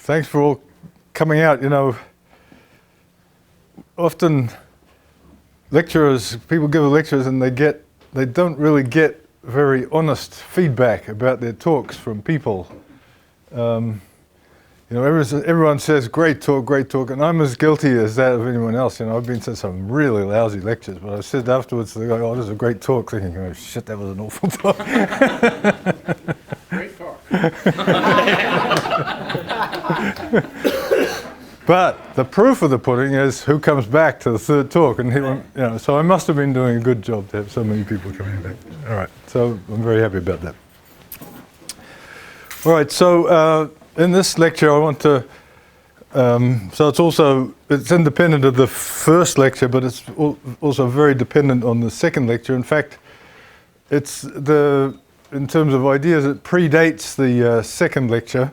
thanks for all coming out. You know, often people give lectures and they don't really get very honest feedback about their talks from people. You know, everyone says, great talk, and I'm as guilty as that of anyone else. You know, I've been to some really lousy lectures, but I said afterwards, they go, oh, this is a great talk, thinking, oh shit, that was an awful talk. Great talk. But the proof of the pudding is who comes back to the third talk, and you know, so I must have been doing a good job to have so many people coming back. All right, so I'm very happy about that. All right, so in this lecture I want to, so it's independent of the first lecture, but it's also very dependent on the second lecture. In fact, in terms of ideas, it predates the second lecture.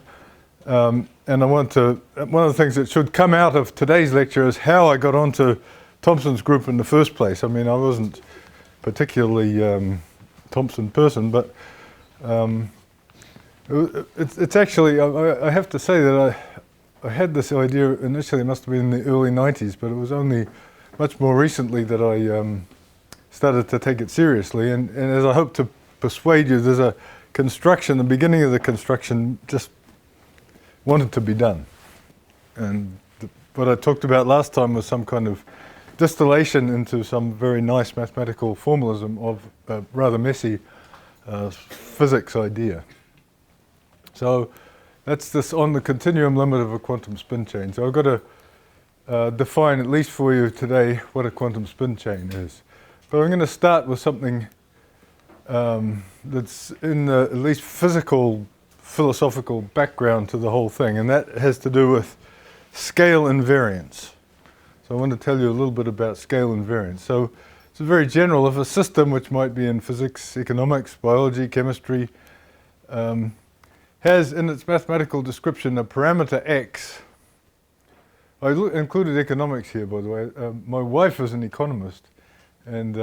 And one of the things that should come out of today's lecture is how I got onto Thomson's group in the first place. I mean, I wasn't particularly Thomson person, but it's actually, I have to say that I had this idea initially, it must have been in the early 90s, but it was only much more recently that I started to take it seriously. And as I hope to persuade you, there's a construction, the beginning of the construction just wanted to be done. And what I talked about last time was some kind of distillation into some very nice mathematical formalism of a rather messy physics idea. So that's this on the continuum limit of a quantum spin chain. So I've got to define, at least for you today, what a quantum spin chain is. But I'm going to start with something that's in the at least philosophical background to the whole thing, and that has to do with scale invariance. So I want to tell you a little bit about scale invariance. So it's very general. If a system, which might be in physics, economics, biology, chemistry, has in its mathematical description a parameter x. I included economics here, by the way. My wife is an economist, and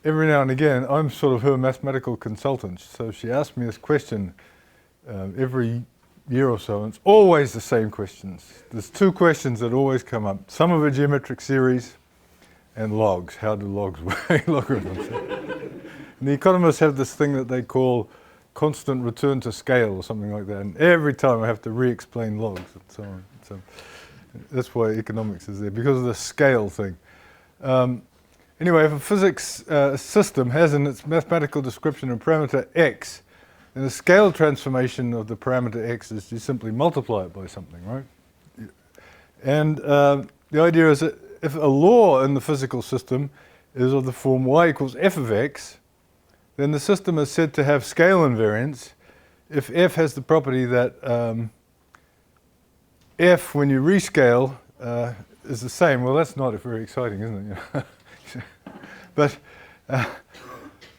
every now and again I'm sort of her mathematical consultant. So she asks me this question every year or so, and it's always the same questions. There's two questions that always come up: sum of a geometric series and logs. How do logs work? Logarithms. And the economists have this thing that they call constant return to scale or something like that, and every time I have to re-explain logs and so on. So that's why economics is there, because of the scale thing. Anyway, if a physics system has in its mathematical description a parameter x, then the scale transformation of the parameter x is you simply multiply it by something, right? And the idea is that if a law in the physical system is of the form y equals f of x, then the system is said to have scale invariance if f has the property that f, when you rescale, is the same. Well, that's not very exciting, isn't it? But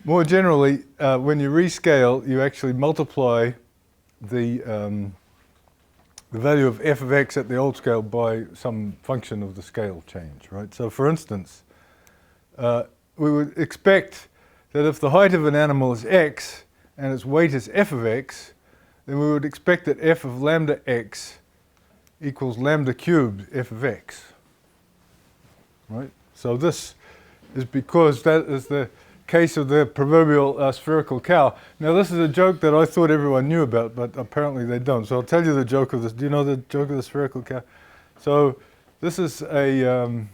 more generally, when you rescale, you actually multiply the value of f of x at the old scale by some function of the scale change, right? So for instance, we would expect that if the height of an animal is x and its weight is f of x, then we would expect that f of lambda x equals lambda cubed f of x, right? So this is because that is the case of the proverbial spherical cow. Now this is a joke that I thought everyone knew about, but apparently they don't. So I'll tell you the joke of this. Do you know the joke of the spherical cow? So this is a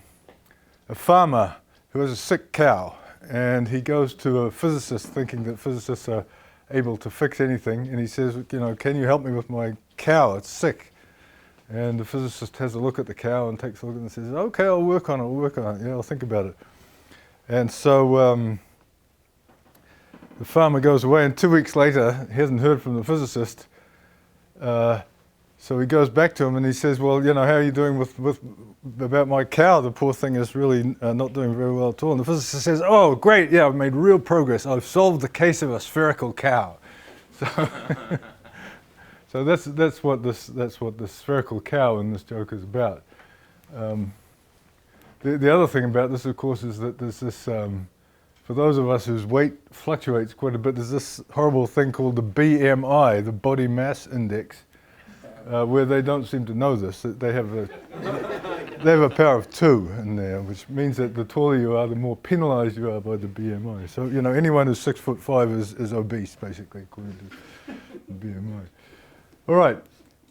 farmer who has a sick cow, and he goes to a physicist thinking that physicists are able to fix anything, and he says, you know, can you help me with my cow? It's sick. And the physicist has a look at the cow and takes a look and says, okay, I'll work on it, yeah, I'll think about it. And so the farmer goes away, and 2 weeks later, he hasn't heard from the physicist. So he goes back to him and he says, well, you know, how are you doing about my cow? The poor thing is really not doing very well at all. And the physicist says, oh, great, yeah, I've made real progress. I've solved the case of a spherical cow. So that's what the spherical cow in this joke is about. The other thing about this, of course, is that there's this, for those of us whose weight fluctuates quite a bit, there's this horrible thing called the BMI, the body mass index, where they don't seem to know this. That they have a power of 2 in there, which means that the taller you are, the more penalised you are by the BMI. So, you know, anyone who's 6'5" is obese, basically, according to the BMI. All right.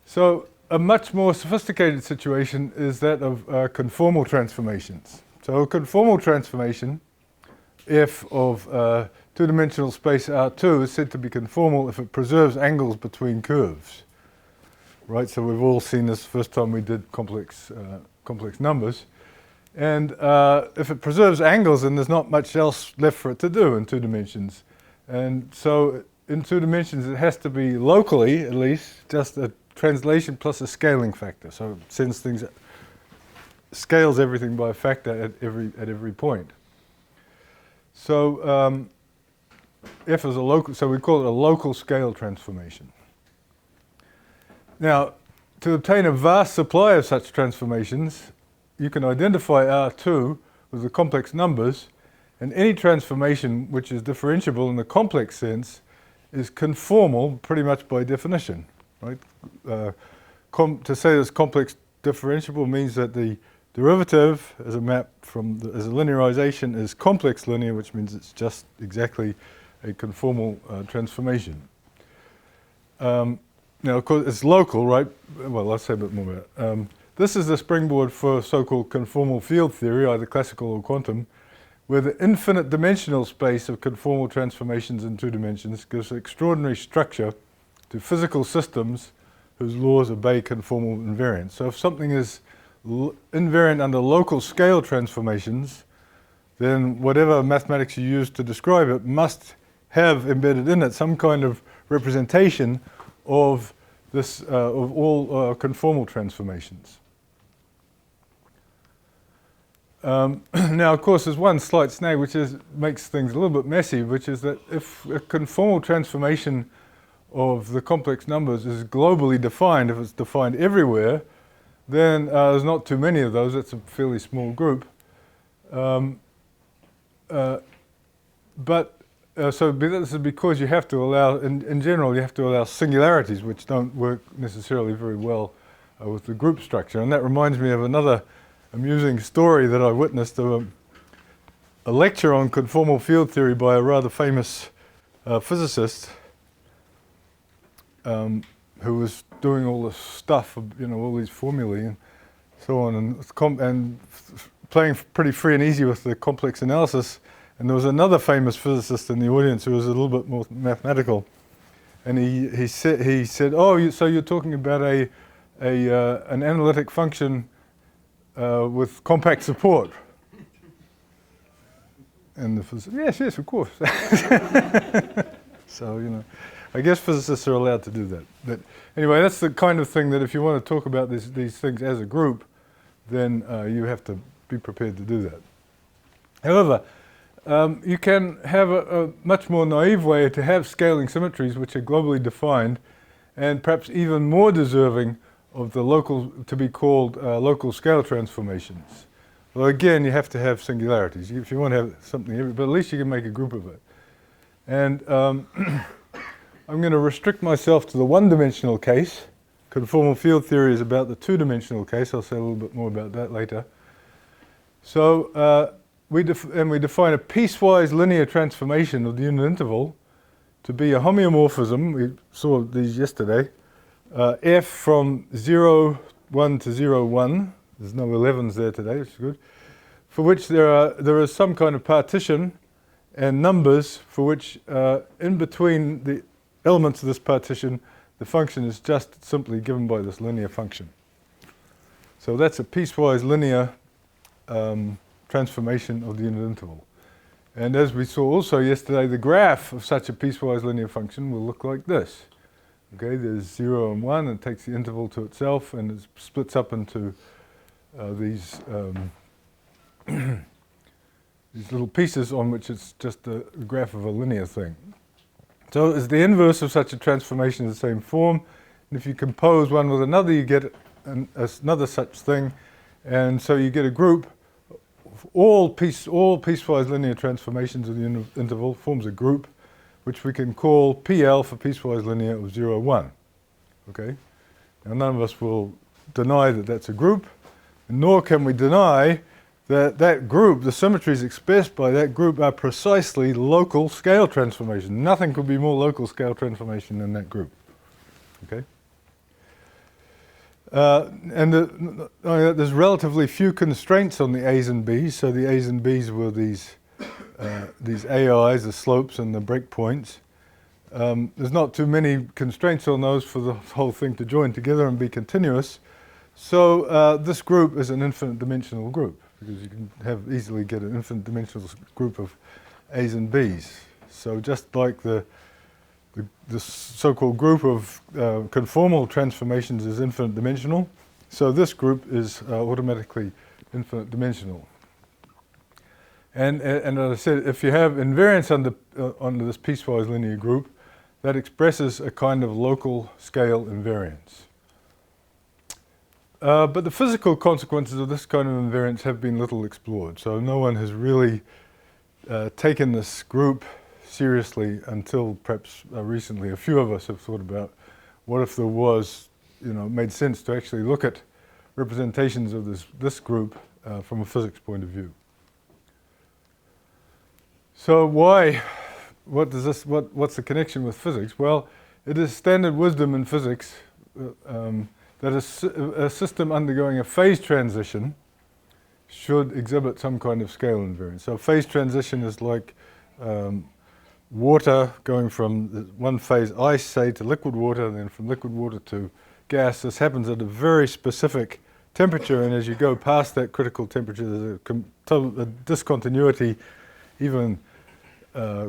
So a much more sophisticated situation is that of conformal transformations. So a conformal transformation, f of two-dimensional space R2, is said to be conformal if it preserves angles between curves. Right, so we've all seen this the first time we did complex numbers. And if it preserves angles, then there's not much else left for it to do in 2 dimensions. And so in 2 dimensions, it has to be locally, at least, just a translation plus a scaling factor. So it sends things, scales everything by a factor at every point. So f is a local, so we call it a local scale transformation. Now, to obtain a vast supply of such transformations, you can identify R2 with the complex numbers, and any transformation which is differentiable in the complex sense is conformal pretty much by definition. Right? To say this complex differentiable means that the derivative as a map as a linearization is complex linear, which means it's just exactly a conformal transformation. Now, of course, it's local, right? Well, let's say a bit more about it. This is the springboard for so-called conformal field theory, either classical or quantum, where the infinite dimensional space of conformal transformations in 2 dimensions gives extraordinary structure to physical systems whose laws obey conformal invariance. So if something is invariant under local scale transformations, then whatever mathematics you use to describe it must have embedded in it some kind of representation of this of all conformal transformations. Now, of course, there's one slight snag which makes things a little bit messy, which is that if a conformal transformation of the complex numbers is globally defined, if it's defined everywhere, then there's not too many of those. It's a fairly small group. So this is because you have to allow, in general, you have to allow singularities, which don't work necessarily very well with the group structure. And that reminds me of another amusing story that I witnessed of a lecture on conformal field theory by a rather famous physicist who was doing all this stuff, you know, all these formulae and so on, and playing pretty free and easy with the complex analysis. And there was another famous physicist in the audience who was a little bit more mathematical, and he said, "Oh, so you're talking about an analytic function with compact support?" And the physicist, yes, of course. So, you know, I guess physicists are allowed to do that. But anyway, that's the kind of thing that if you want to talk about these things as a group, then you have to be prepared to do that. However, you can have a much more naive way to have scaling symmetries which are globally defined and perhaps even more deserving of the local, to be called local scale transformations. Well, again, you have to have singularities. If you want to have something, but at least you can make a group of it. And I'm going to restrict myself to the 1-dimensional case. Conformal field theory is about the 2-dimensional case. I'll say a little bit more about that later. So we define a piecewise linear transformation of the unit interval to be a homeomorphism. We saw these yesterday. F from 0, 1 to 0, 1. There's no 11s there today, which is good. For which there is some kind of partition and numbers for which in between the elements of this partition, the function is just simply given by this linear function. So that's a piecewise linear transformation of the unit interval. And as we saw also yesterday, the graph of such a piecewise linear function will look like this. Okay, there's 0 and 1, and it takes the interval to itself, and it splits up into these these little pieces on which it's just a graph of a linear thing. So as the inverse of such a transformation is the same form, and if you compose one with another, you get another such thing, and so you get a group. All piecewise linear transformations of the unit interval forms a group, which we can call PL for piecewise linear of 0, 1. Okay, Now, none of us will deny that that's a group, nor can we deny that that group, the symmetries expressed by that group, are precisely local scale transformation. Nothing could be more local scale transformation than that group. Okay? There's relatively few constraints on the A's and B's. So the A's and B's were these AIs, the slopes and the breakpoints. There's not too many constraints on those for the whole thing to join together and be continuous. So this group is an infinite dimensional group, because you can easily get an infinite dimensional group of A's and B's. So just like the so-called group of conformal transformations is infinite dimensional, so this group is automatically infinite dimensional. And as I said, if you have invariance under this piecewise linear group, that expresses a kind of local scale invariance. But the physical consequences of this kind of invariance have been little explored. So no one has really taken this group seriously until perhaps recently. A few of us have thought about what if there was, it made sense to actually look at representations of this group from a physics point of view. So what's the connection with physics? Well, it is standard wisdom in physics that a system undergoing a phase transition should exhibit some kind of scale invariance. So phase transition is like water going from one phase, ice, say, to liquid water, and then from liquid water to gas. This happens at a very specific temperature, and as you go past that critical temperature, there's a discontinuity, even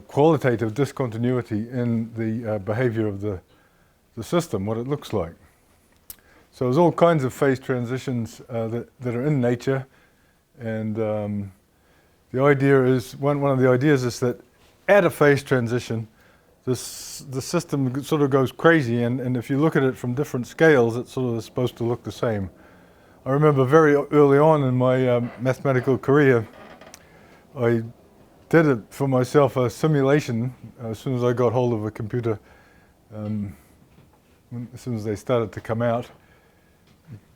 qualitative discontinuity in the behavior of the system, what it looks like. So there's all kinds of phase transitions that are in nature, and the idea is, one of the ideas is that at a phase transition, the system sort of goes crazy, and if you look at it from different scales, it's sort of is supposed to look the same. I remember very early on in my mathematical career, I did it for myself, a simulation, as soon as I got hold of a computer, as soon as they started to come out,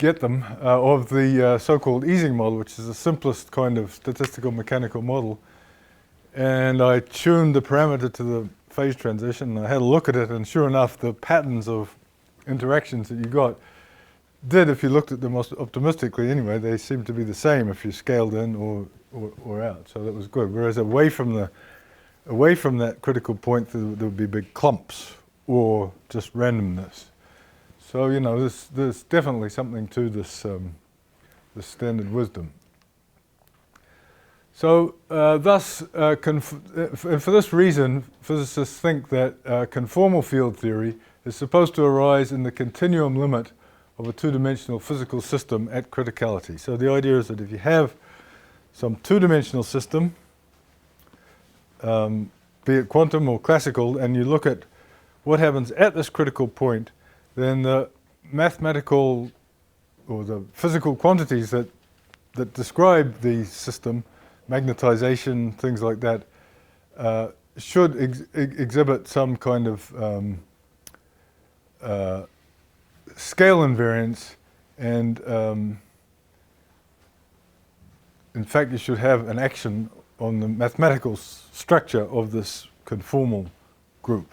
of the so-called Ising model, which is the simplest kind of statistical mechanical model. And I tuned the parameter to the phase transition, and I had a look at it, and sure enough, the patterns of interactions that you got did, if you looked at them most optimistically anyway, they seemed to be the same if you scaled in or out. So that was good. Whereas away from that critical point, there would be big clumps or just randomness. So there's definitely something to this standard wisdom. So for this reason, physicists think that conformal field theory is supposed to arise in the continuum limit of a two-dimensional physical system at criticality. So the idea is that if you have some two-dimensional system, be it quantum or classical, and you look at what happens at this critical point, then the mathematical or the physical quantities that describe the system, magnetization, things like that, should exhibit some kind of scale invariance, and in fact you should have an action on the mathematical structure of this conformal group.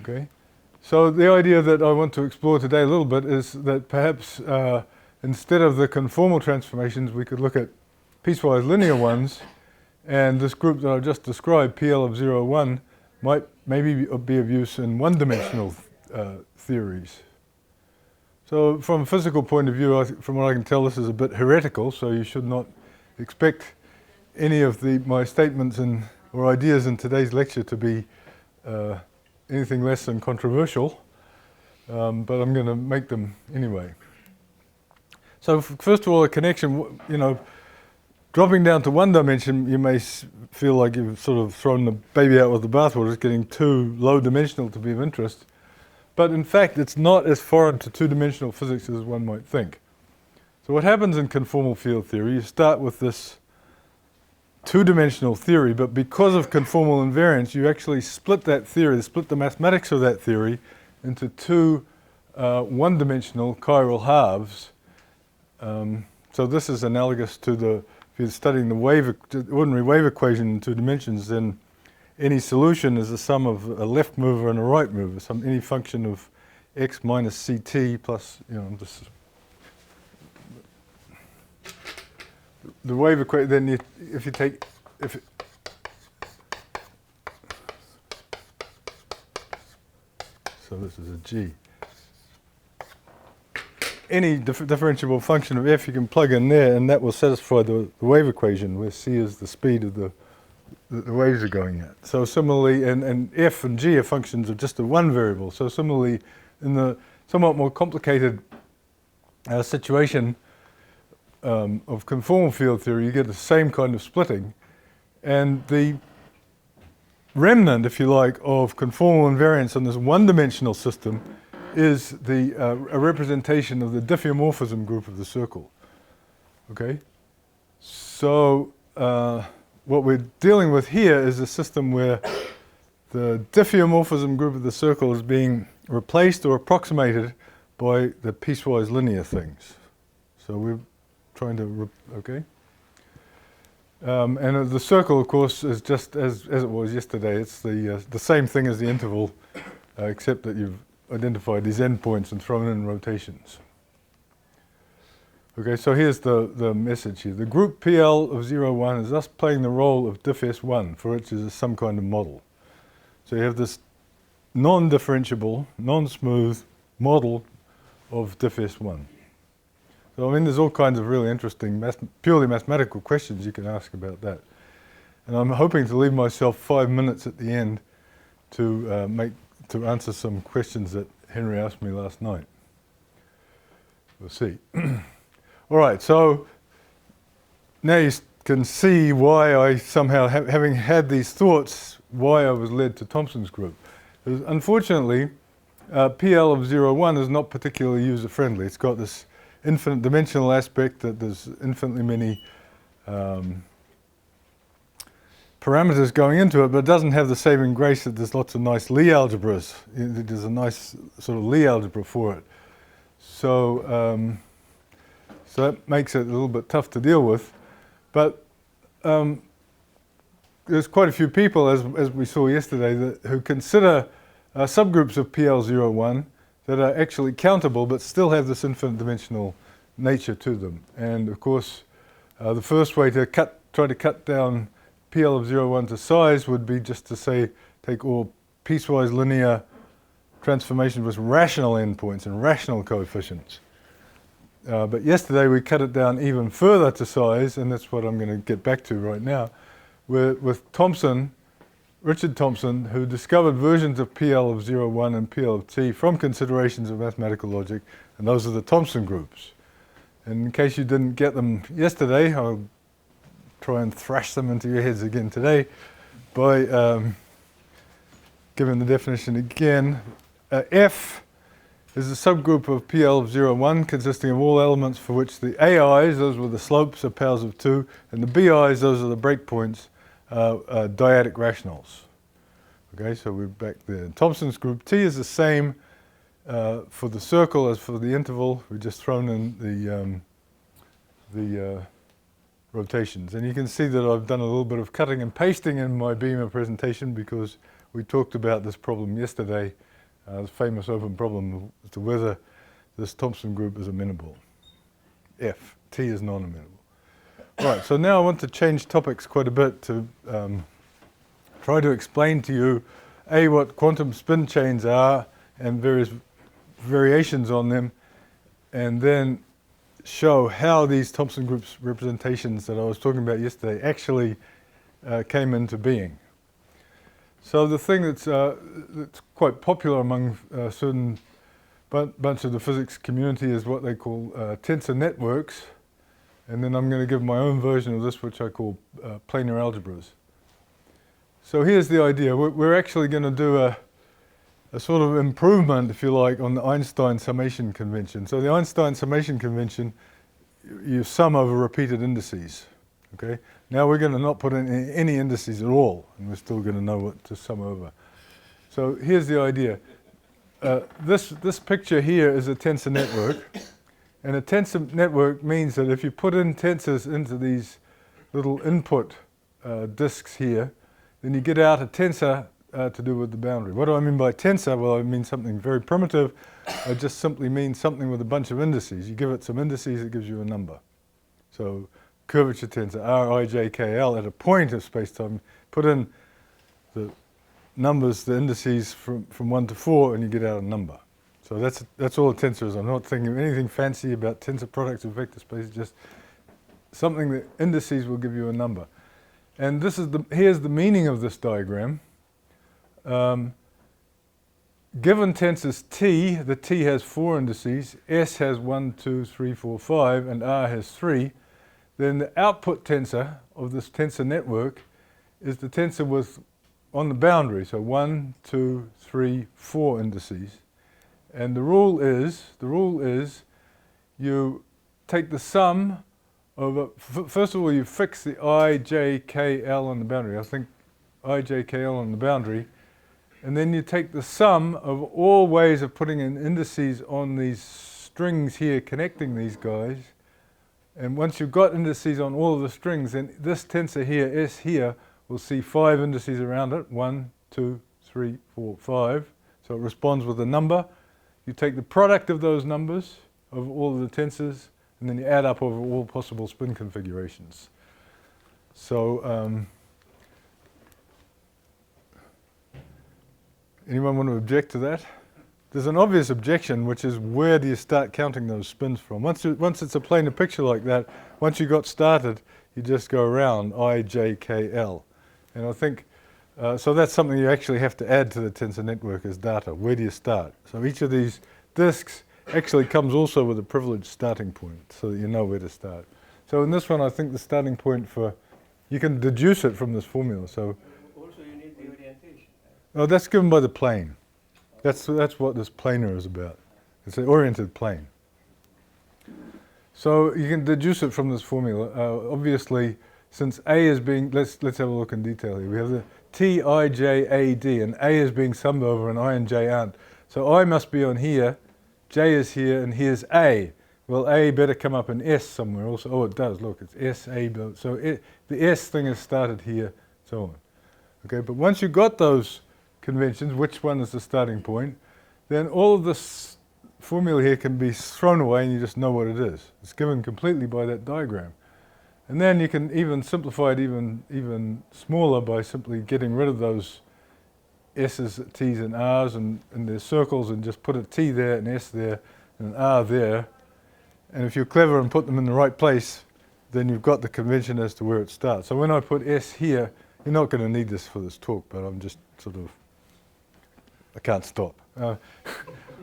Okay? So the idea that I want to explore today a little bit is that perhaps instead of the conformal transformations, we could look at piecewise linear ones, and this group that I've just described, PL of 0, 1, might maybe be of use in one-dimensional theories. So from a physical point of view, from what I can tell, this is a bit heretical, so you should not expect any of my statements or ideas in today's lecture to be anything less than controversial, but I'm going to make them anyway. So first of all, a connection, dropping down to one dimension, you may feel like you've sort of thrown the baby out with the bathwater. It's getting too low dimensional to be of interest. But in fact, it's not as foreign to two-dimensional physics as one might think. So what happens in conformal field theory, you start with this two-dimensional theory, but because of conformal invariance, you actually split that theory, split the mathematics of that theory into two one-dimensional chiral halves. So this is analogous to if you're studying the ordinary wave equation in 2 dimensions, then any solution is the sum of a left mover and a right mover, any function of x minus ct plus, the wave equation. Then if you take so this is a g. Any differentiable function of f you can plug in there, and that will satisfy the wave equation, where c is the speed of the waves are going at. So similarly, and f and g are functions of just a one variable. So similarly, in the somewhat more complicated situation of conformal field theory, you get the same kind of splitting. And the remnant, if you like, of conformal invariance on this one-dimensional system is a representation of the diffeomorphism group of the circle. Okay? So what we're dealing with here is a system where the diffeomorphism group of the circle is being replaced or approximated by the piecewise linear things. So we're trying to, okay? And the circle, of course, is just as it was yesterday. It's the same thing as the interval, except that you've identified these endpoints and thrown in rotations. Okay, so here's the message here. The group PL of 0, 1 is thus playing the role of diff S1, for which is some kind of model. So you have this non-differentiable, non-smooth model of diff S1. So I mean, there's all kinds of really interesting, purely mathematical questions you can ask about that. And I'm hoping to leave myself 5 minutes at the end to answer some questions that Henry asked me last night. We'll see. All right, so now you can see why I somehow, having had these thoughts, why I was led to Thompson's group. Because unfortunately, PL of 0, 1 is not particularly user-friendly. It's got this infinite dimensional aspect that there's infinitely many parameters going into it, but it doesn't have the saving grace that there's lots of nice Lie algebras. There's a nice sort of Lie algebra for it. So, so that makes it a little bit tough to deal with. But there's quite a few people, as we saw yesterday, who consider subgroups of PL01 that are actually countable but still have this infinite dimensional nature to them. And of course, the first way to try to cut down PL of 0, 1 to size would be just to say, take all piecewise linear transformations with rational endpoints and rational coefficients. But yesterday we cut it down even further to size, and that's what I'm going to get back to right now, with Thomson, Richard Thomson, who discovered versions of PL of 0, 1 and PL of T from considerations of mathematical logic, and those are the Thomson groups. And in case you didn't get them yesterday, I'll try and thrash them into your heads again today by giving the definition again. F is a subgroup of PL of 0, 1 consisting of all elements for which the AIs, those were the slopes, are powers of 2, and the BIs, those are the breakpoints, dyadic rationals. Okay, so we're back there. Thomson's group T is the same for the circle as for the interval. We've just thrown in the rotations. And you can see that I've done a little bit of cutting and pasting in my Beamer presentation because we talked about this problem yesterday, the famous open problem as to whether this Thomson group is amenable. F, T is non-amenable. Right, so now I want to change topics quite a bit to try to explain to you, A, what quantum spin chains are and various variations on them, and then show how these Thomson groups representations that I was talking about yesterday actually came into being. So the thing that's quite popular among a certain bunch of the physics community is what they call tensor networks. And then I'm going to give my own version of this, which I call planar algebras. So here's the idea. We're actually going to do a sort of improvement, if you like, on the Einstein summation convention. So the Einstein summation convention, you sum over repeated indices. Okay? Now we're going to not put in any indices at all, and we're still going to know what to sum over. So here's the idea. this picture here is a tensor network. And a tensor network means that if you put in tensors into these little input disks here, then you get out a tensor to do with the boundary. What do I mean by tensor? Well, I mean something very primitive. I just simply mean something with a bunch of indices. You give it some indices, it gives you a number. So curvature tensor, R, I, J, K, L, at a point of space-time, put in the numbers, the indices from 1 to 4, and you get out a number. So that's all a tensor is. I'm not thinking of anything fancy about tensor products of vector space, just something that indices will give you a number. And here's the meaning of this diagram. Given tensors T, the T has 4 indices, S has 1, 2, 3, 4, 5, and R has 3, then the output tensor of this tensor network is the tensor on the boundary, so 1, 2, 3, 4 indices. And the rule is you take the sum over, first of all you fix the I, J, K, L on the boundary. I think I, J, K, L on the boundary. And then you take the sum of all ways of putting in indices on these strings here connecting these guys. And once you've got indices on all of the strings, then this tensor here, S here, will see 5 indices around it. 1, 2, 3, 4, 5. So it responds with a number. You take the product of those numbers, of all of the tensors, and then you add up over all possible spin configurations. So, anyone want to object to that? There's an obvious objection, which is where do you start counting those spins from? Once it's a planar picture like that, once you got started, you just go around I, J, K, L. And I think, so that's something you actually have to add to the tensor network as data. Where do you start? So each of these disks actually comes also with a privileged starting point, so that you know where to start. So in this one, I think the starting point you can deduce it from this formula. So also you need the orientation. oh, that's given by the plane. That's what this planar is about. It's an oriented plane. So you can deduce it from this formula. Obviously, since A is being, let's have a look in detail here. We have the T, I, J, A, D, and A is being summed over and I and J aren't. So I must be on here, J is here, and here's A. Well, A better come up in S somewhere also. Oh, it does, look, it's S, A, so the S thing is started here, so on. Okay, but once you've got those conventions, which one is the starting point, then all of this formula here can be thrown away and you just know what it is. It's given completely by that diagram. And then you can even simplify it even smaller by simply getting rid of those S's, T's and R's and their circles and just put a T there, an S there, and an R there. And if you're clever and put them in the right place, then you've got the convention as to where it starts. So when I put S here, you're not going to need this for this talk, but I'm just sort of, I can't stop.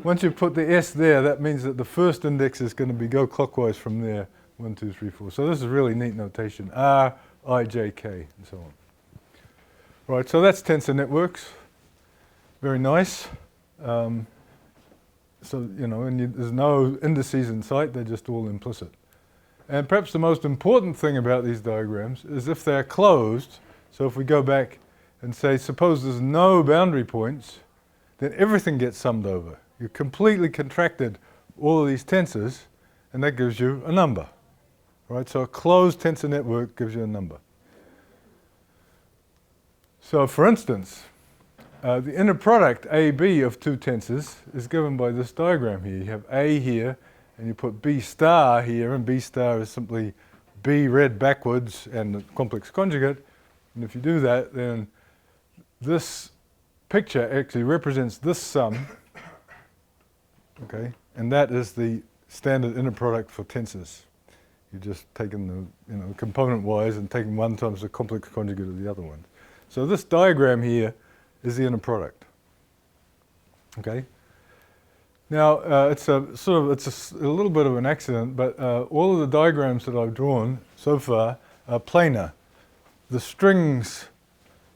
Once you put the S there, that means that the first index is going to go clockwise from there. 1, 2, 3, 4. So this is really neat notation. R, I, J, K, and so on. Right, so that's tensor networks. Very nice. So, you know, and there's no indices in sight, they're just all implicit. And perhaps the most important thing about these diagrams is if they're closed. So if we go back and say, suppose there's no boundary points, then everything gets summed over. You completely contracted all of these tensors, and that gives you a number. Right, so a closed tensor network gives you a number. So for instance, the inner product AB of two tensors is given by this diagram here. You have A here, and you put B star here, and B star is simply B read backwards and the complex conjugate. And if you do that, then this picture actually represents this sum, okay, and that is the standard inner product for tensors. You've just taken the, you know, component-wise and taken one times the complex conjugate of the other one. So this diagram here is the inner product. Okay. Now it's a little bit of an accident, but all of the diagrams that I've drawn so far are planar. The strings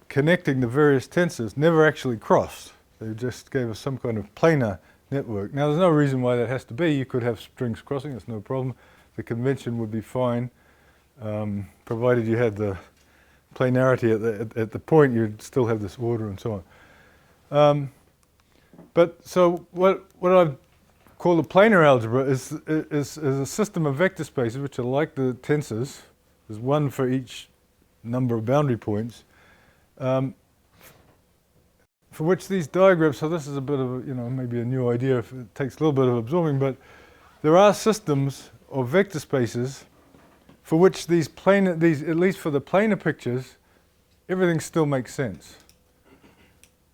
connecting the various tensors never actually crossed. They just gave us some kind of planar network. Now there's no reason why that has to be. You could have strings crossing, it's no problem. The convention would be fine, provided you had the planarity at the point, you'd still have this order and so on. But so what I call the planar algebra is a system of vector spaces which are like the tensors. There's one for each number of boundary points, for which these diagrams, so this is a bit of a, maybe a new idea, if it takes a little bit of absorbing, but there are systems of vector spaces for which these, at least for the planar pictures, everything still makes sense.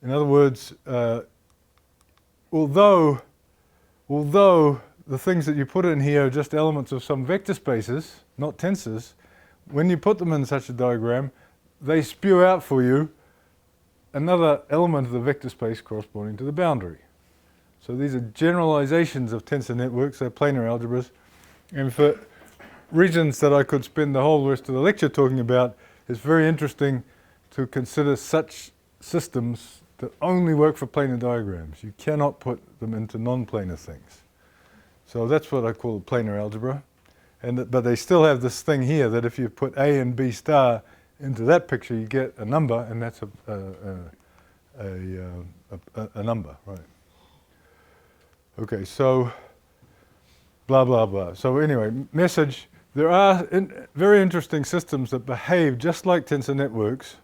In other words, although the things that you put in here are just elements of some vector spaces, not tensors, when you put them in such a diagram, they spew out for you another element of the vector space corresponding to the boundary. So these are generalizations of tensor networks, they're planar algebras, and for reasons that I could spend the whole rest of the lecture talking about, it's very interesting to consider such systems that only work for planar diagrams. You cannot put them into non-planar things. So that's what I call a planar algebra. But they still have this thing here that if you put A and B star into that picture, you get a number, and that's a number, right? Okay, so blah, blah, blah. So anyway, message, there are very interesting systems that behave just like tensor networks,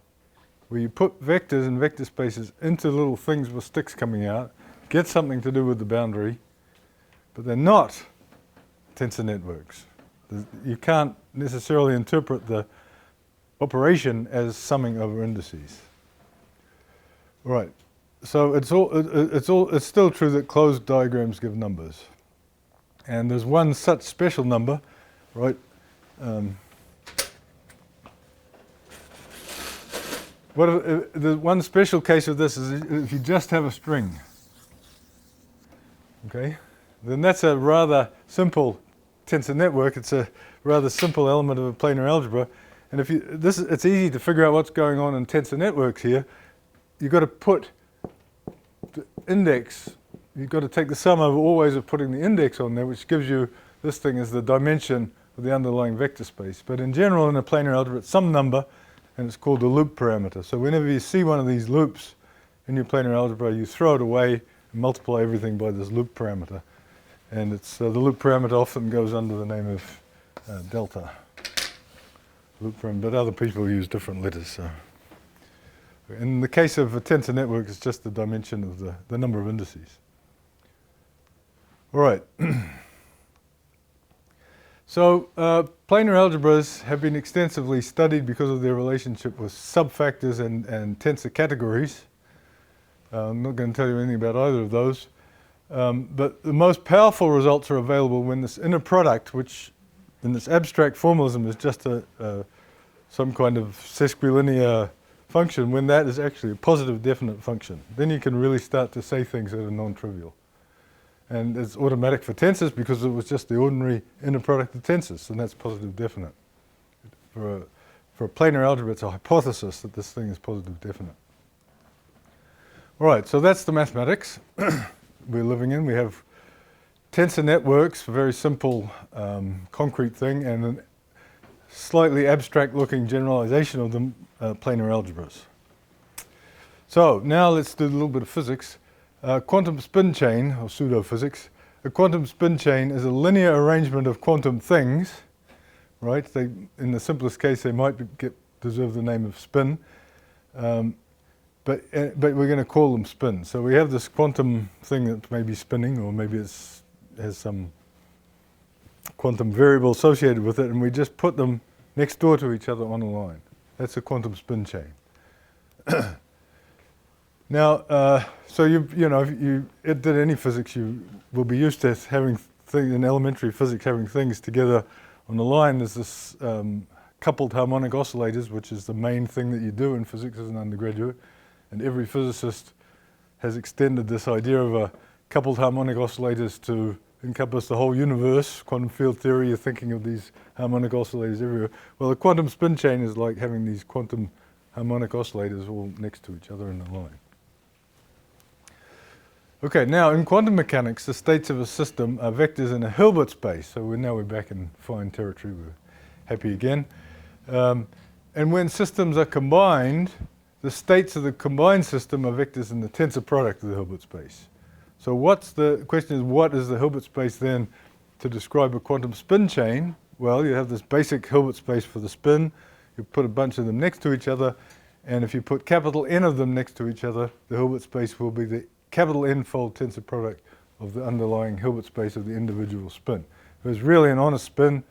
where you put vectors and vector spaces into little things with sticks coming out, get something to do with the boundary, but they're not tensor networks. You can't necessarily interpret the operation as summing over indices. Right. So it's still true that closed diagrams give numbers, and there's one such special number, right? The one special case of this is if you just have a string. Okay, then that's a rather simple tensor network. It's a rather simple element of a planar algebra, and if it's easy to figure out what's going on in tensor networks here. You've got to put the index. You've got to take the sum over all ways of putting the index on there, which gives you this thing as the dimension of the underlying vector space. But in general, in a planar algebra, it's some number, and it's called the loop parameter. So whenever you see one of these loops in your planar algebra, you throw it away and multiply everything by this loop parameter. And it's the loop parameter often goes under the name of delta. Loop parameter, but other people use different letters. So. In the case of a tensor network, it's just the dimension of the number of indices. All right. So planar algebras have been extensively studied because of their relationship with subfactors and tensor categories. I'm not going to tell you anything about either of those. But the most powerful results are available when this inner product, which in this abstract formalism is just some kind of sesquilinear function, when that is actually a positive definite function. Then you can really start to say things that are non-trivial. And it's automatic for tensors because it was just the ordinary inner product of tensors, and that's positive definite. For a planar algebra, it's a hypothesis that this thing is positive definite. All right, so that's the mathematics we're living in. We have tensor networks, a very simple concrete thing, and a slightly abstract-looking generalization of them, planar algebras. So now let's do a little bit of physics. Quantum spin chain, or pseudo-physics. A quantum spin chain is a linear arrangement of quantum things, right? In the simplest case, they might deserve the name of spin, but we're going to call them spin. So we have this quantum thing that may be spinning, or maybe it has some quantum variable associated with it, and we just put them next door to each other on a line. That's a quantum spin chain. Now, so if you did any physics, you will be used to having in elementary physics having things together on the line. There's this coupled harmonic oscillators, which is the main thing that you do in physics as an undergraduate, and every physicist has extended this idea of a coupled harmonic oscillators to encompass the whole universe. Quantum field theory, you're thinking of these harmonic oscillators everywhere. Well, a quantum spin chain is like having these quantum harmonic oscillators all next to each other in a line. Okay, now in quantum mechanics, the states of a system are vectors in a Hilbert space. So now we're back in fine territory. We're happy again. And when systems are combined, the states of the combined system are vectors in the tensor product of the Hilbert space. So the question is, what is the Hilbert space then to describe a quantum spin chain? Well, you have this basic Hilbert space for the spin. You put a bunch of them next to each other, and if you put capital N of them next to each other, the Hilbert space will be the capital N-fold tensor product of the underlying Hilbert space of the individual spin. If it's really an honest spin,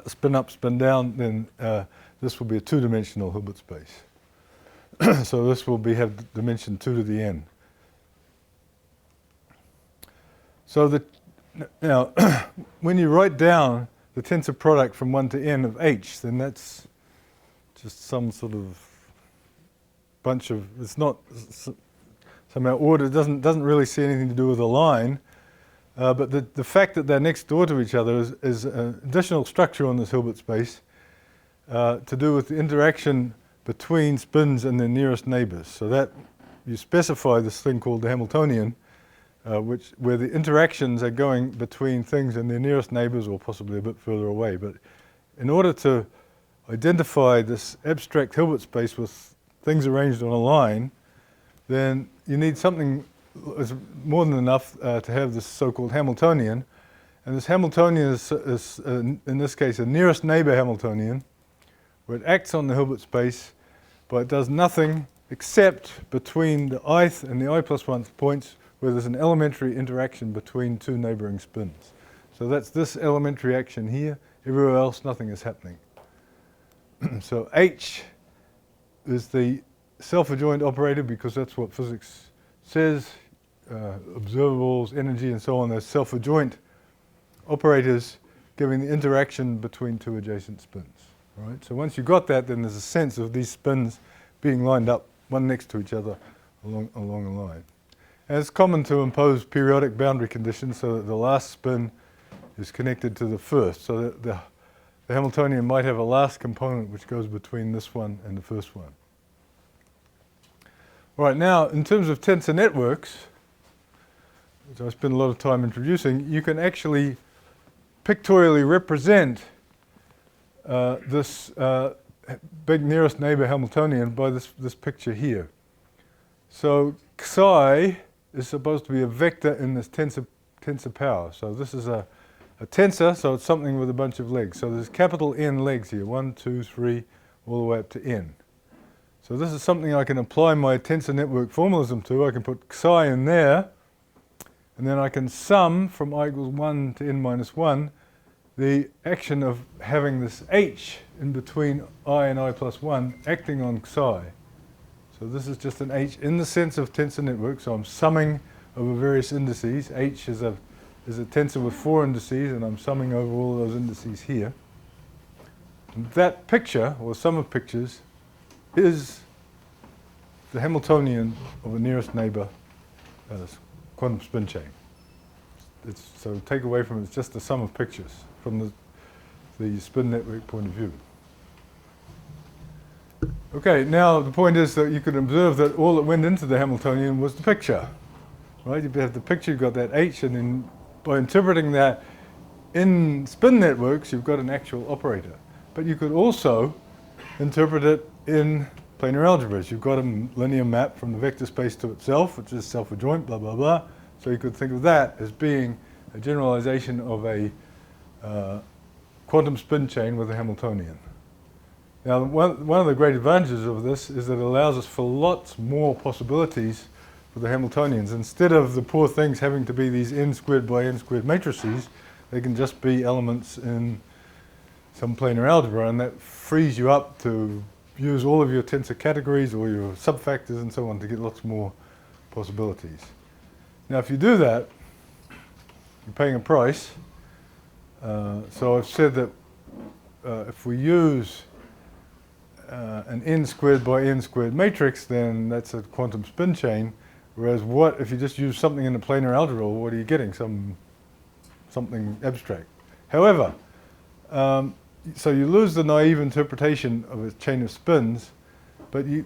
spin up, spin down, then this will be a two-dimensional Hilbert space. So this will have dimension 2 to the n. So now, when you write down the tensor product from 1 to n of h, then that's just some sort of bunch of, it's not somehow order, doesn't really see anything to do with a line, but the fact that they're next door to each other is an additional structure on this Hilbert space to do with the interaction between spins and their nearest neighbors. So that you specify this thing called the Hamiltonian, where the interactions are going between things and their nearest neighbors, or possibly a bit further away. But in order to identify this abstract Hilbert space with things arranged on a line, then you need something that's more than enough to have this so-called Hamiltonian. And this Hamiltonian is in this case, a nearest neighbor Hamiltonian, where it acts on the Hilbert space, but it does nothing except between the ith and the I+1 points, where there's an elementary interaction between two neighboring spins. So that's this elementary action here. Everywhere else, nothing is happening. So H is the self-adjoint operator, because that's what physics says. Observables, energy, and so on, those self-adjoint operators giving the interaction between two adjacent spins. Right? So once you've got that, then there's a sense of these spins being lined up one next to each other along a line. And it's common to impose periodic boundary conditions so that the last spin is connected to the first. So that the Hamiltonian might have a last component which goes between this one and the first one. All right, now in terms of tensor networks, which I spend a lot of time introducing, you can actually pictorially represent this big nearest neighbor Hamiltonian by this picture here. So psi is supposed to be a vector in this tensor power. So this is a tensor, so it's something with a bunch of legs. So there's capital N legs here, 1, 2, 3, all the way up to n. So this is something I can apply my tensor network formalism to. I can put psi in there, and then I can sum from I equals 1 to n minus 1 the action of having this h in between I and I plus 1 acting on psi. So this is just an h in the sense of tensor network, so I'm summing over various indices. H is a tensor with 4 indices, and I'm summing over all those indices here. And that picture, or sum of pictures, is the Hamiltonian of a nearest neighbor quantum spin chain. So take away from it, it's just the sum of pictures from the spin network point of view. Okay, now the point is that you could observe that all that went into the Hamiltonian was the picture. Right? You have the picture, you've got that h, and then by interpreting that in spin networks, you've got an actual operator. But you could also interpret it in planar algebras. You've got a linear map from the vector space to itself, which is self-adjoint, blah, blah, blah. So you could think of that as being a generalization of a quantum spin chain with a Hamiltonian. Now, one of the great advantages of this is that it allows us for lots more possibilities for the Hamiltonians. Instead of the poor things having to be these n squared by n squared matrices, they can just be elements in some planar algebra, and that frees you up to use all of your tensor categories or your subfactors and so on to get lots more possibilities. Now, if you do that, you're paying a price. So I've said that if we use an n squared by n squared matrix, then that's a quantum spin chain. Whereas what if you just use something in the planar algebra? What are you getting? Something abstract. However, so you lose the naive interpretation of a chain of spins, but it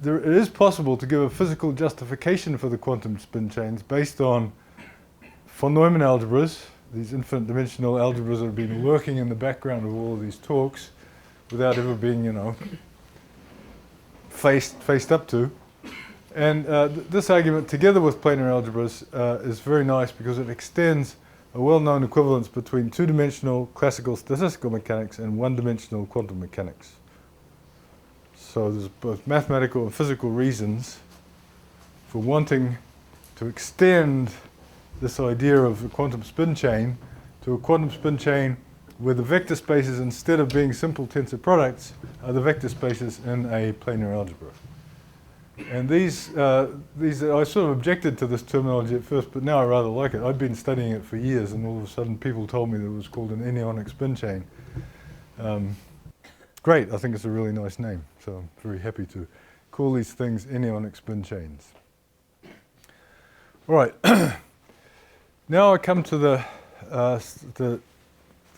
is possible to give a physical justification for the quantum spin chains based on von Neumann algebras, these infinite dimensional algebras that have been lurking in the background of all of these talks without ever being, faced up to. And this argument, together with planar algebras, is very nice because it extends a well-known equivalence between two-dimensional classical statistical mechanics and one-dimensional quantum mechanics. So there's both mathematical and physical reasons for wanting to extend this idea of a quantum spin chain to a quantum spin chain where the vector spaces, instead of being simple tensor products, are the vector spaces in a planar algebra. And these I sort of objected to this terminology at first, but now I rather like it. I'd been studying it for years, and all of a sudden people told me that it was called an anyonic spin chain. Great, I think it's a really nice name, so I'm very happy to call these things anyonic spin chains. All right, now I come to the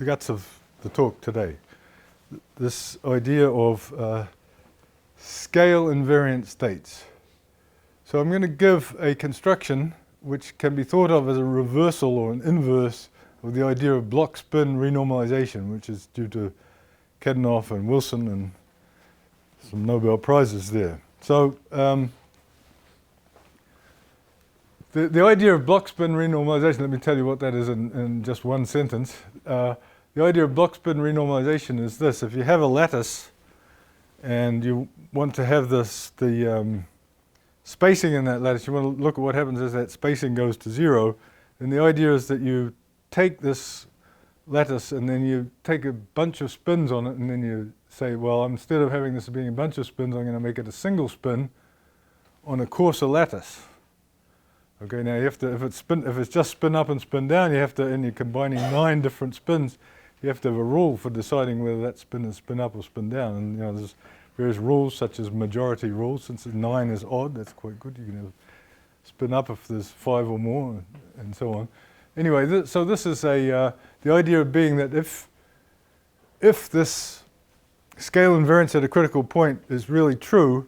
guts of the talk today. This idea of scale invariant states. So I'm going to give a construction which can be thought of as a reversal or an inverse of the idea of block spin renormalization, which is due to Kadanoff and Wilson and some Nobel Prizes there. So the idea of block spin renormalization, let me tell you what that is in just one sentence. The idea of block spin renormalization is this: if you have a lattice and you want to have the spacing in that lattice, you want to look at what happens as that spacing goes to zero, then the idea is that you take this lattice and then you take a bunch of spins on it, and then you say, well, instead of having this being a bunch of spins, I'm going to make it a single spin on a coarser lattice. Okay, now you have to, if it's just spin up and spin down, you have to, and you're combining 9 different spins, you have to have a rule for deciding whether that spin is spin up or spin down. And there's various rules, such as majority rules. Since 9 is odd, that's quite good. You can have spin up if there's 5 or more, and so on. Anyway, so this is the idea being that if this scale invariance at a critical point is really true,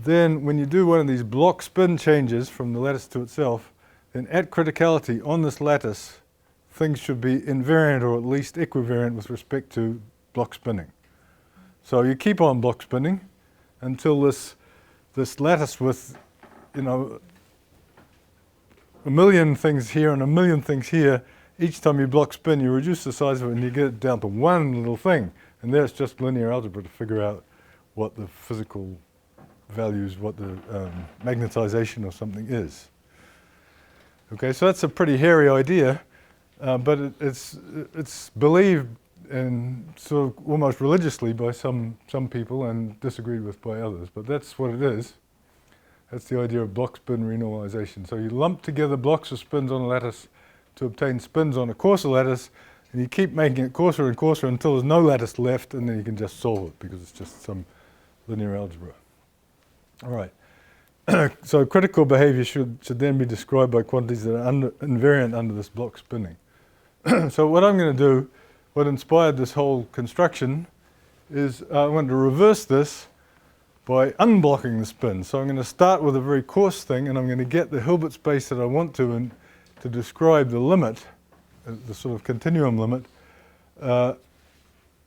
then when you do one of these block spin changes from the lattice to itself, then at criticality on this lattice, things should be invariant or at least equivariant with respect to block spinning. So you keep on block spinning until this lattice with, a million things here and a million things here, each time you block spin, you reduce the size of it and you get it down to one little thing. And there's just linear algebra to figure out what the physical values, what the magnetization of something is. Okay, so that's a pretty hairy idea. But it's believed and sort of almost religiously by some people and disagreed with by others. But that's what it is. That's the idea of block spin renormalization. So you lump together blocks of spins on a lattice to obtain spins on a coarser lattice, and you keep making it coarser and coarser until there's no lattice left, and then you can just solve it because it's just some linear algebra. All right. So critical behavior should then be described by quantities that are invariant under this block spinning. So what I'm going to do, what inspired this whole construction, is I want to reverse this by unblocking the spin. So I'm going to start with a very coarse thing, and I'm going to get the Hilbert space that I want to, and to describe the limit, the sort of continuum limit,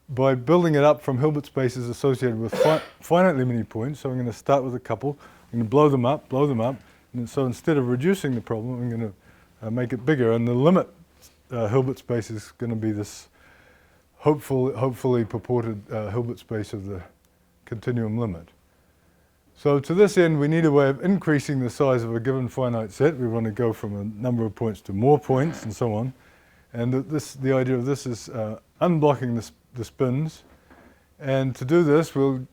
by building it up from Hilbert spaces associated with finitely many points. So I'm going to start with a couple. I'm going to blow them up, and so instead of reducing the problem, I'm going to make it bigger, and the limit Hilbert space is going to be this hopefully purported Hilbert space of the continuum limit. So to this end, we need a way of increasing the size of a given finite set. We want to go from a number of points to more points, and so on. And the idea of this is unblocking the spins. And to do this, we'll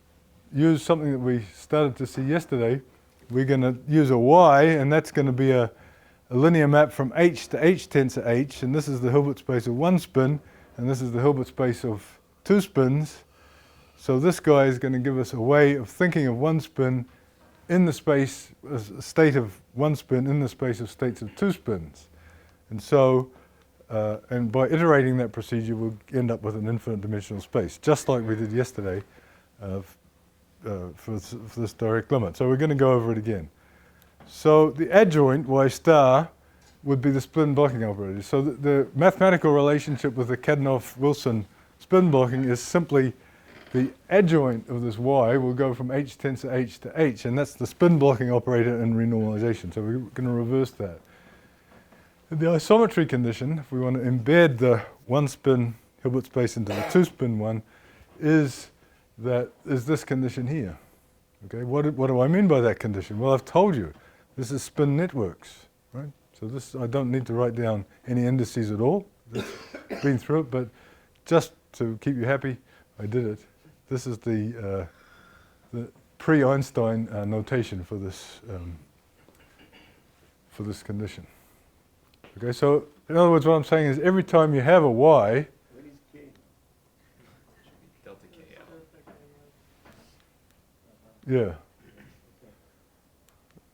use something that we started to see yesterday. We're going to use a Y, and that's going to be a linear map from H to H tensor H, and this is the Hilbert space of one spin, and this is the Hilbert space of two spins. So this guy is going to give us a way of thinking of one spin in the space, a state of one spin in the space of states of two spins. And so, and by iterating that procedure, we'll end up with an infinite dimensional space, just like we did yesterday for this direct limit. So we're going to go over it again. So the adjoint, Y star, would be the spin blocking operator. So the mathematical relationship with the Kadanoff-Wilson spin blocking is simply the adjoint of this y will go from h tends to h to h, and that's the spin blocking operator in renormalization. So we're going to reverse that. The isometry condition, if we want to embed the one spin Hilbert space into the two spin one, is this condition here. Okay, what do I mean by that condition? Well, I've told you, this is spin networks, right? So this, I don't need to write down any indices at all. That's been through it, but just to keep you happy, I did it. This is the pre-Einstein notation for this condition. Okay, so in other words, what I'm saying is every time you have a y, What is K? Delta K out. yeah,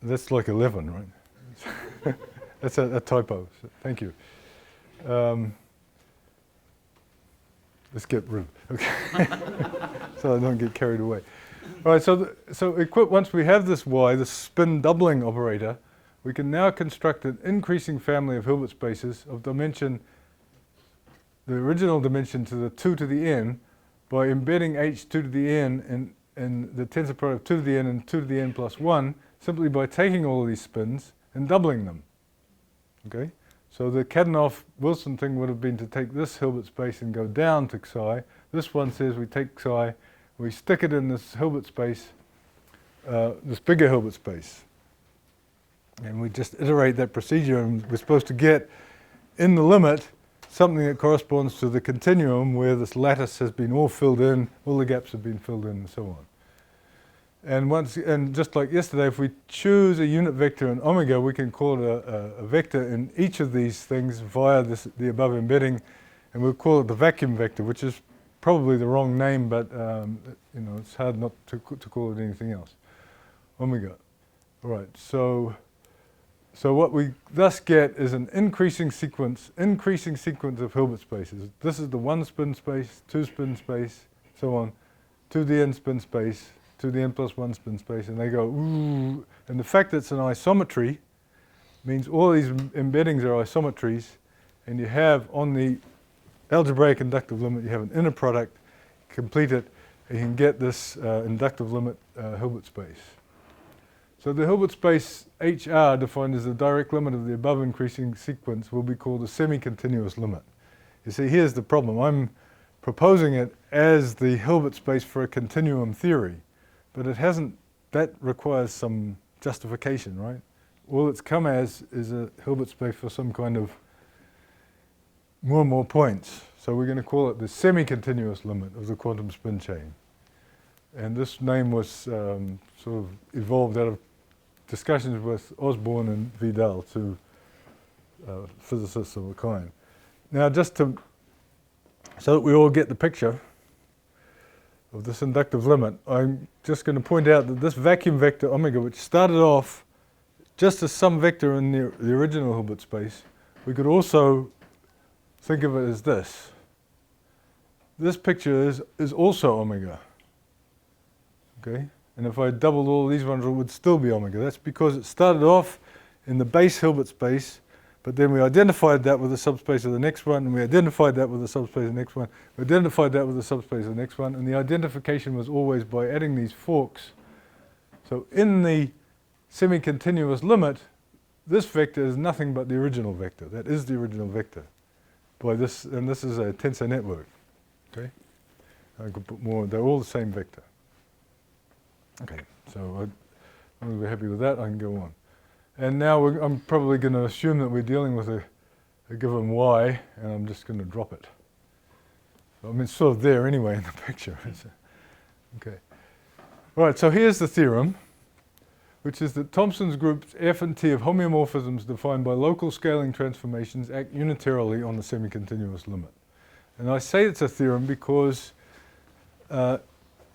that's like 11, right? That's a typo. So thank you. Let's get rid of it. Okay. So I don't get carried away. All right, so once we have this y, the spin doubling operator, we can now construct an increasing family of Hilbert spaces of dimension, the original dimension to the 2 to the n, by embedding h 2 to the n in the tensor product 2 to the n and 2 to the n plus 1, simply by taking all of these spins and doubling them. Okay? So the Kadanoff-Wilson thing would have been to take this Hilbert space and go down to psi. This one says we take psi, we stick it in this Hilbert space, this bigger Hilbert space. And we just iterate that procedure, and we're supposed to get, in the limit, something that corresponds to the continuum where this lattice has been all filled in, all the gaps have been filled in, and so on. And just like yesterday, if we choose a unit vector in omega, we can call it a vector in each of these things via the above embedding, and we'll call it the vacuum vector, which is probably the wrong name, but it's hard not to call it anything else. Omega. All right. So what we thus get is an increasing sequence of Hilbert spaces. This is the one spin space, two spin space, so on, 2 to the n spin space, 2 to the n plus 1 spin space, and they go ooh. And the fact that it's an isometry means all these embeddings are isometries, and you have on the algebraic inductive limit, you have an inner product, complete it, and you can get this inductive limit Hilbert space. So the Hilbert space HR, defined as the direct limit of the above increasing sequence, will be called a semi-continuous limit. You see, here's the problem. I'm proposing it as the Hilbert space for a continuum theory, but it hasn't, that requires some justification, right? All it's come as is a Hilbert space for some kind of more and more points. So we're going to call it the semi-continuous limit of the quantum spin chain. And this name was sort of evolved out of discussions with Osborne and Vidal, two physicists of a kind. Now, so that we all get the picture of this inductive limit, I'm just going to point out that this vacuum vector omega, which started off just as some vector in the original Hilbert space, we could also think of it as this. This picture is also omega. Okay? And if I doubled all these ones, it would still be omega. That's because it started off in the base Hilbert space, but then we identified that with the subspace of the next one, and we identified that with the subspace of the next one, we identified that with the subspace of the next one, and the identification was always by adding these forks. So in the semi-continuous limit, this vector is nothing but the original vector. That is the original vector. By this, and this is a tensor network. Okay? I could put more, they're all the same vector. Okay, so I'm happy with that, I can go on. And now I'm probably going to assume that we're dealing with a given y, and I'm just going to drop it. So, I mean, it's sort of there anyway in the picture. Okay. All right, so here's the theorem, which is that Thompson's groups F and T of homeomorphisms defined by local scaling transformations act unitarily on the semi-continuous limit. And I say it's a theorem because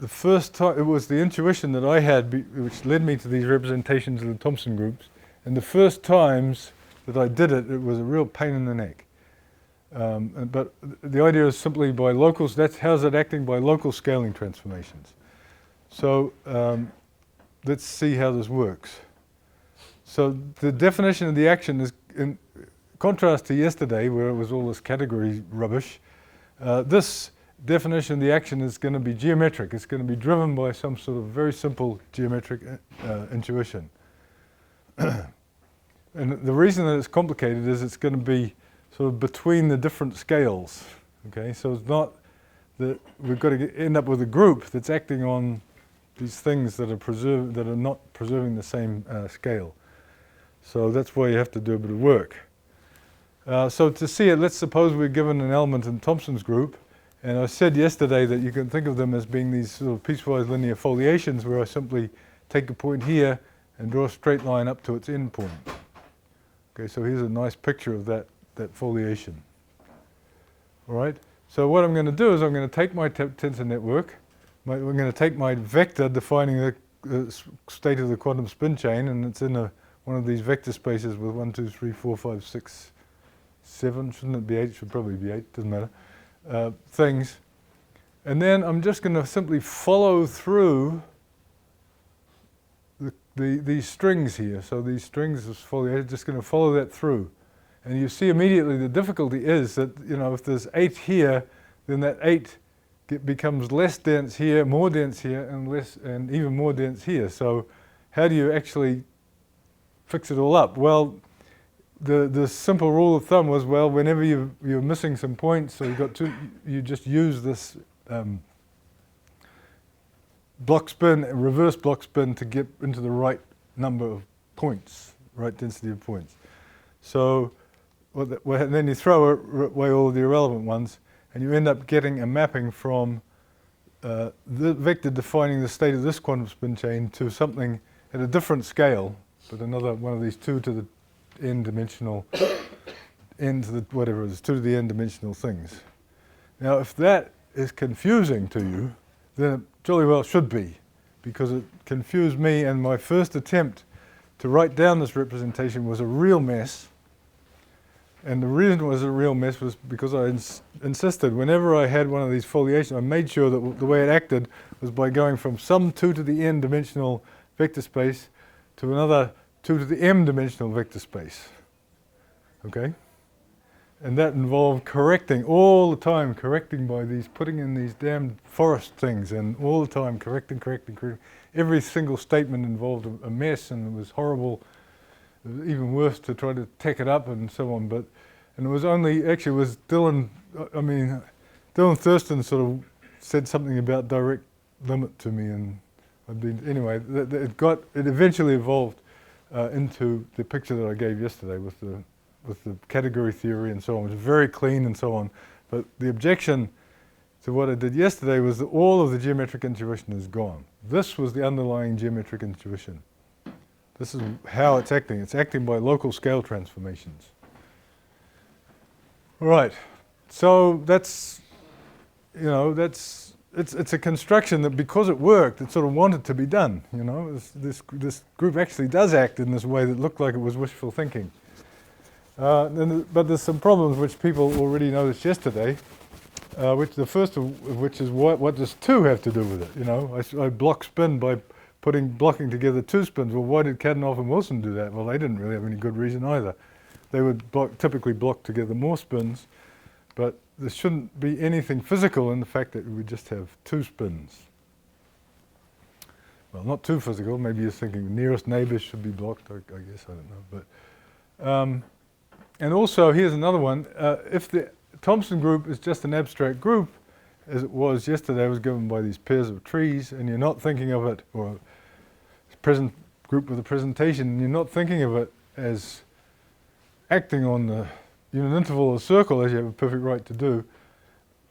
the first time, it was the intuition that I had which led me to these representations of the Thompson groups, and the first times that I did it, it was a real pain in the neck. But the idea is simply by locals, how's it acting? By local scaling transformations. So let's see how this works. So the definition of the action is, in contrast to yesterday where it was all this category rubbish, this definition, the action is going to be geometric. It's going to be driven by some sort of very simple geometric intuition. And the reason that it's complicated is it's going to be sort of between the different scales. Okay, so it's not that we've got to end up with a group that's acting on these things that are not preserving the same scale. So that's why you have to do a bit of work. So to see it, let's suppose we're given an element in Thompson's group, and I said yesterday that you can think of them as being these sort of piecewise linear foliations where I simply take a point here and draw a straight line up to its end point. Okay, so here's a nice picture of that foliation. All right, so what I'm going to do is I'm going to take my tensor network, we're going to take my vector defining the state of the quantum spin chain, and it's in one of these vector spaces with 1, 2, 3, 4, 5, 6, 7, shouldn't it be 8? Should probably be 8, doesn't matter, things. And then I'm just going to simply follow through these strings here. So these strings of foliation, just going to follow that through. And you see immediately the difficulty is that, you know, if there's 8 here, then that 8 becomes less dense here, more dense here, and even more dense here. So how do you actually fix it all up? Well, the simple rule of thumb was, well, whenever you're missing some points, so you just use this block spin, reverse block spin, to get into the right number of points, right density of points. So then you throw away all the irrelevant ones, and you end up getting a mapping from the vector defining the state of this quantum spin chain to something at a different scale, but another one of these 2 to the n dimensional, n to the whatever it is, 2 to the n dimensional things. Now, if that is confusing to you, then it jolly well should be, because it confused me, and my first attempt to write down this representation was a real mess. And the reason it was a real mess was because I insisted whenever I had one of these foliations, I made sure that the way it acted was by going from some 2 to the n dimensional vector space to another 2 to the m dimensional vector space. Okay? And that involved correcting all the time, by putting in these damn forest things, and all the time correcting. Every single statement involved a mess, and it was horrible. It was even worse to try to tech it up and so on. And it was actually was Dylan Thurston sort of said something about direct limit to me, and anyway, it eventually evolved into the picture that I gave yesterday with the category theory and so on. It was very clean and so on. But the objection to what I did yesterday was that all of the geometric intuition is gone. This was the underlying geometric intuition. This is how it's acting. It's acting by local scale transformations. All right. So it's a construction that, because it worked, it sort of wanted to be done. You know, this group actually does act in this way that looked like it was wishful thinking. But there's some problems which people already noticed yesterday, which the first of which is what does 2 have to do with it? You know, I block spin by blocking together 2 spins. Well, why did Kadanoff and Wilson do that? Well, they didn't really have any good reason either. They would typically block together more spins, but there shouldn't be anything physical in the fact that we just have 2 spins. Well, not too physical. Maybe you're thinking the nearest neighbors should be blocked. I guess, I don't know. But and also, here's another one. If the Thompson group is just an abstract group, as it was yesterday, it was given by these pairs of trees, and you're not thinking of it, or a present group with a presentation, and you're not thinking of it as acting on the unit interval or circle, as you have a perfect right to do,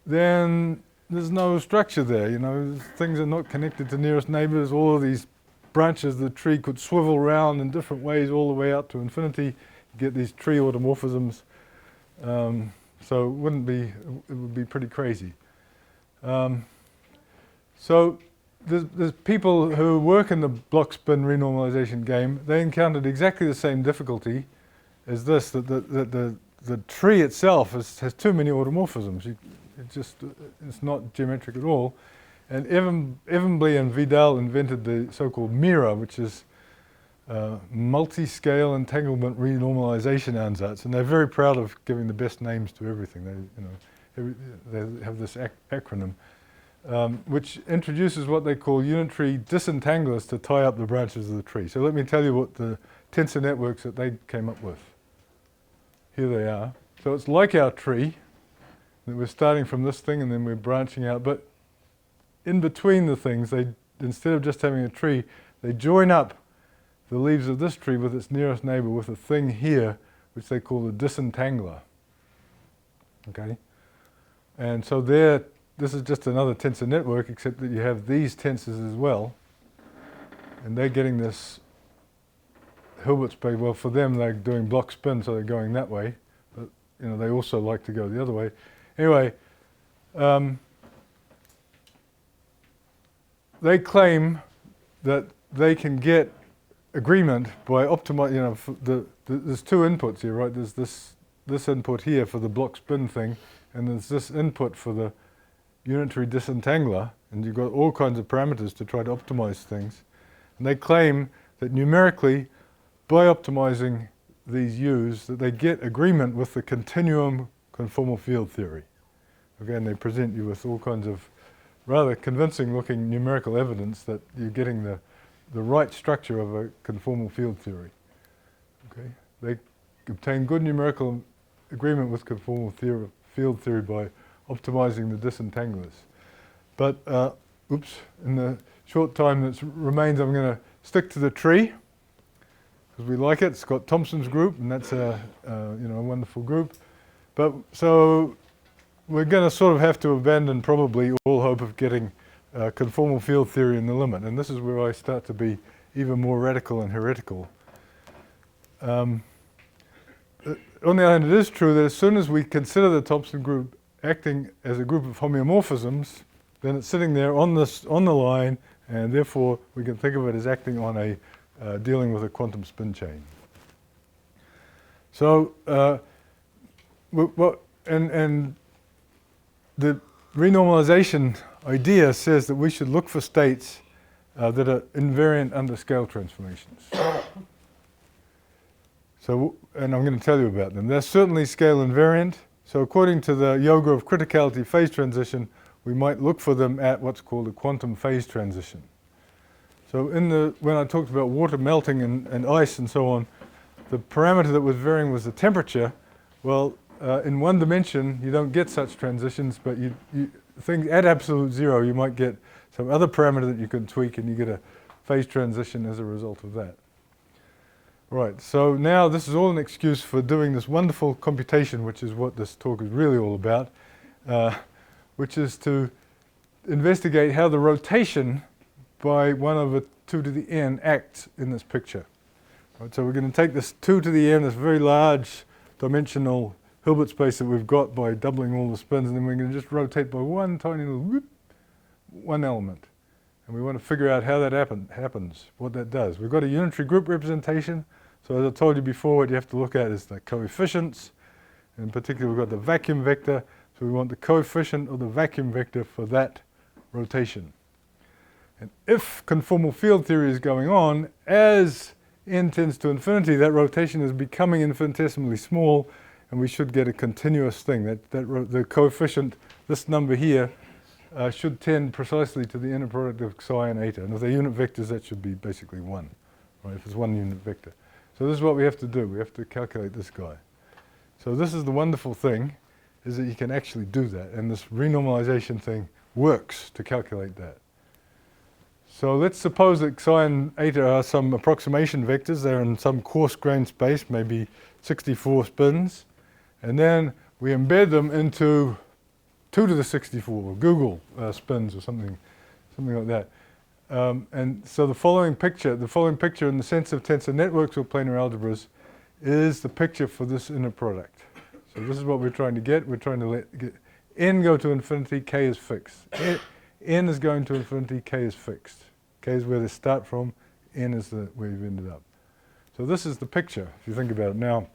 then there's no structure there. You know, things are not connected to nearest neighbors. All of these branches of the tree could swivel around in different ways all the way out to infinity. You get these tree automorphisms. So it would be pretty crazy. So there's people who work in the block spin renormalization game. They encountered exactly the same difficulty as this, that the tree itself has too many automorphisms. It's not geometric at all. And Evenbly and Vidal invented the so-called mirror, which is multi-scale entanglement renormalization ansatz, and they're very proud of giving the best names to everything. They have this acronym, which introduces what they call unitary disentanglers to tie up the branches of the tree. So let me tell you what the tensor networks that they came up with. Here they are. So it's like our tree, that we're starting from this thing and then we're branching out, but in between the things, instead of just having a tree, they join up the leaves of this tree with its nearest neighbor with a thing here, which they call the disentangler. Okay? And so this is just another tensor network, except that you have these tensors as well. And they're getting this Hilbert space. Well, for them, they're doing block spin, so they're going that way. But they also like to go the other way. Anyway, they claim that they can get agreement by optimizing. There's two inputs here, right? There's this input here for the block spin thing, and there's this input for the unitary disentangler, and you've got all kinds of parameters to try to optimize things. And they claim that numerically, by optimizing these U's, that they get agreement with the continuum conformal field theory. Again, they present you with all kinds of rather convincing looking numerical evidence that you're getting the right structure of a conformal field theory. Okay? They obtain good numerical agreement with conformal field theory by optimizing the disentanglers. But, in the short time that remains, I'm going to stick to the tree, because we like it. It's got Thompson's group, and that's a wonderful group. But so we're going to sort of have to abandon probably all hope of getting conformal field theory in the limit, and this is where I start to be even more radical and heretical. On the other hand, it is true that as soon as we consider the Thompson group acting as a group of homeomorphisms, then it's sitting there on the line, and therefore we can think of it as acting on a dealing with a quantum spin chain. So, and the renormalization idea says that we should look for states that are invariant under scale transformations. So, and I'm going to tell you about them. They're certainly scale invariant. So according to the yoga of criticality phase transition, we might look for them at what's called a quantum phase transition. So when I talked about water melting and ice and so on, the parameter that was varying was the temperature. Well, in one dimension, you don't get such transitions, but things at absolute zero, you might get some other parameter that you can tweak, and you get a phase transition as a result of that. Right, so now this is all an excuse for doing this wonderful computation, which is what this talk is really all about, which is to investigate how the rotation by 1/2 acts in this picture. Right, so we're going to take this 2 to the n, this very large dimensional Hilbert space that we've got by doubling all the spins, and then we're going to just rotate by one tiny little whoop, one element. And we want to figure out how that happens, what that does. We've got a unitary group representation. So as I told you before, what you have to look at is the coefficients. In particular, we've got the vacuum vector. So we want the coefficient of the vacuum vector for that rotation. And if conformal field theory is going on, as n tends to infinity, that rotation is becoming infinitesimally small, and we should get a continuous thing. The coefficient, this number here, should tend precisely to the inner product of psi and eta. And if they're unit vectors, that should be basically 1, right, if it's one unit vector. So this is what we have to do. We have to calculate this guy. So this is the wonderful thing, is that you can actually do that. And this renormalization thing works to calculate that. So let's suppose that psi and eta are some approximation vectors. They're in some coarse-grained space, maybe 64 spins. And then we embed them into 2 to the 64, or Google spins or something like that. And so the following picture in the sense of tensor networks or planar algebras is the picture for this inner product. So this is what we're trying to get. We're trying to get n go to infinity, k is fixed. N is going to infinity, k is fixed. K is where they start from, n is where you've ended up. So this is the picture, if you think about it. Now,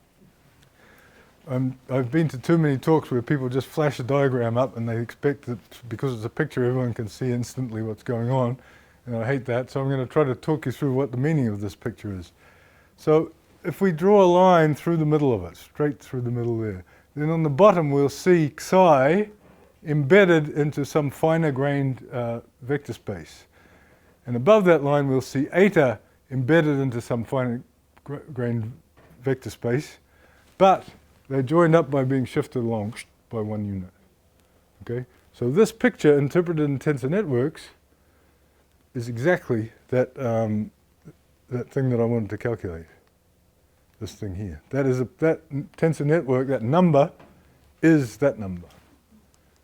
I've been to too many talks where people just flash a diagram up and they expect that because it's a picture everyone can see instantly what's going on, and I hate that, so I'm going to try to talk you through what the meaning of this picture is. So if we draw a line through the middle of it, straight through the middle there, then on the bottom we'll see psi embedded into some finer grained vector space. And above that line we'll see eta embedded into some finer grained vector space, but they're joined up by being shifted along by one unit. Okay? So this picture interpreted in tensor networks is exactly that, that thing that I wanted to calculate. This thing here. That is that tensor network, that number is that number.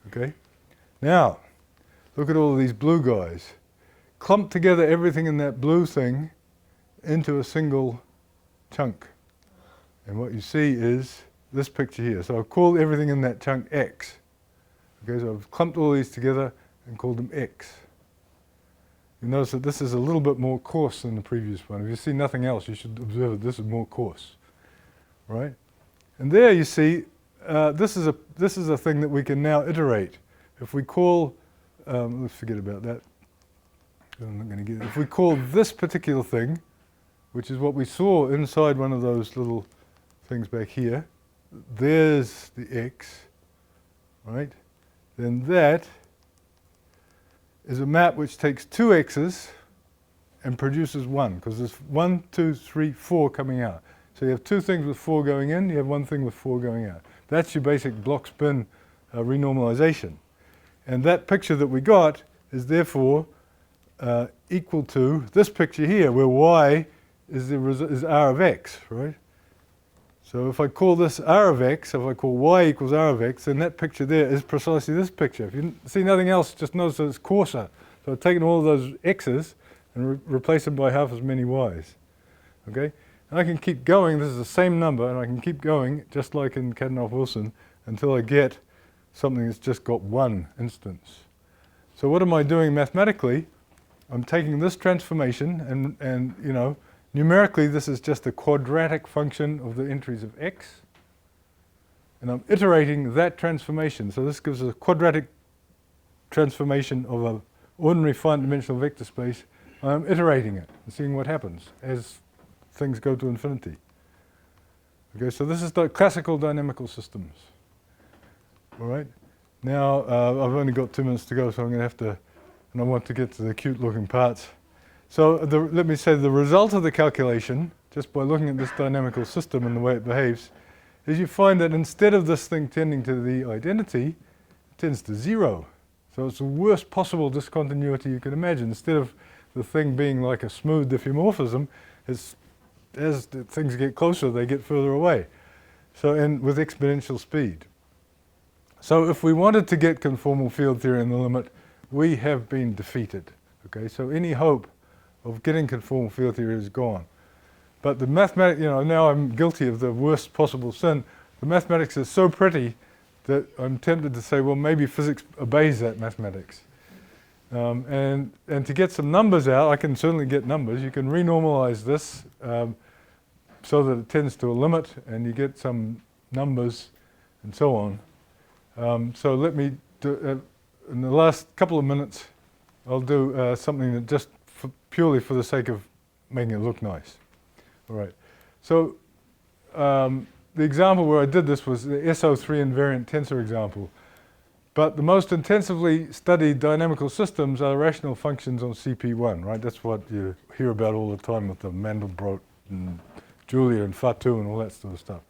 Okay? Now, look at all of these blue guys. Clump together everything in that blue thing into a single chunk. And what you see is this picture here. So I've called everything in that chunk X. Okay, so I've clumped all these together and called them X. You notice that this is a little bit more coarse than the previous one. If you see nothing else, you should observe that this is more coarse, right? And there you see, this is a thing that we can now iterate. If we call, let's forget about that. I'm not going to get it. If we call this particular thing, which is what we saw inside one of those little things back here, there's the X, right? Then that is a map which takes two X's and produces one, because there's 1, 2, 3, 4 coming out. So you have two things with 4 going in, you have one thing with 4 going out. That's your basic block spin renormalization. And that picture that we got is therefore equal to this picture here, where y is r of x, right? So if I call this r of x, if I call y equals r of x, then that picture there is precisely this picture. If you see nothing else, just notice that it's coarser. So I've taken all of those x's and replaced them by half as many y's. Okay? And I can keep going, this is the same number, and I can keep going, just like in Kadanoff-Wilson, until I get something that's just got one instance. So what am I doing mathematically? I'm taking this transformation, and you know, numerically this is just a quadratic function of the entries of x, and I'm iterating that transformation. So this gives us a quadratic transformation of an ordinary finite dimensional vector space. I'm iterating it and seeing what happens as things go to infinity. Okay, so this is the classical dynamical systems. All right. Now I've only got 2 minutes to go, so I'm going to have to, and I want to get to the cute-looking parts. So let me say the result of the calculation, just by looking at this dynamical system and the way it behaves, is you find that instead of this thing tending to the identity, it tends to 0. So it's the worst possible discontinuity you can imagine. Instead of the thing being like a smooth diffeomorphism, as the things get closer, they get further away. So, and with exponential speed. So if we wanted to get conformal field theory in the limit, we have been defeated. Okay, so any hope of getting conformal field theory is gone. But the mathematics, you know, now I'm guilty of the worst possible sin. The mathematics is so pretty that I'm tempted to say, well, maybe physics obeys that mathematics. And to get some numbers out, I can certainly get numbers. You can renormalize this so that it tends to a limit, and you get some numbers and so on. So let me do, in the last couple of minutes, I'll do something that just purely for the sake of making it look nice. All right. So the example where I did this was the SO3 invariant tensor example. But the most intensively studied dynamical systems are rational functions on CP1, right? That's what you hear about all the time with the Mandelbrot and Julia and Fatou and all that sort of stuff.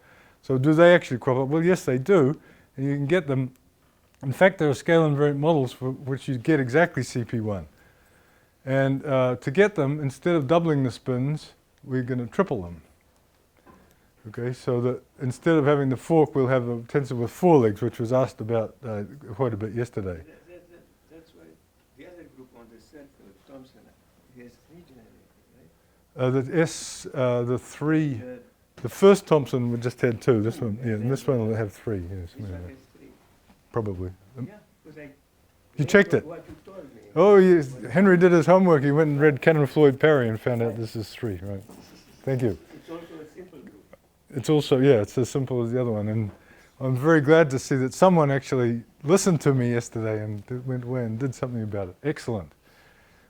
So do they actually crop up? Well, yes, they do. And you can get them. In fact, there are scale invariant models for which you get exactly CP1. And to get them, instead of doubling the spins, we're going to triple them. Okay, so that instead of having the fork, we'll have a tensor with 4 legs, which was asked about quite a bit yesterday. That's why the other group on the set of Thomson has 3 generators, right? The 3, the first Thomson we just had 2. This one, yeah, and this one will have 3. Yes, This one has 3. probably. Yeah, because I You checked it? what you told me. Oh, yes. Henry did his homework. He went and read Canon Floyd Parry and found out this is 3. Right. Thank you. It's also a simple group. It's also, yeah, it's as simple as the other one. And I'm very glad to see that someone actually listened to me yesterday and went away and did something about it. Excellent.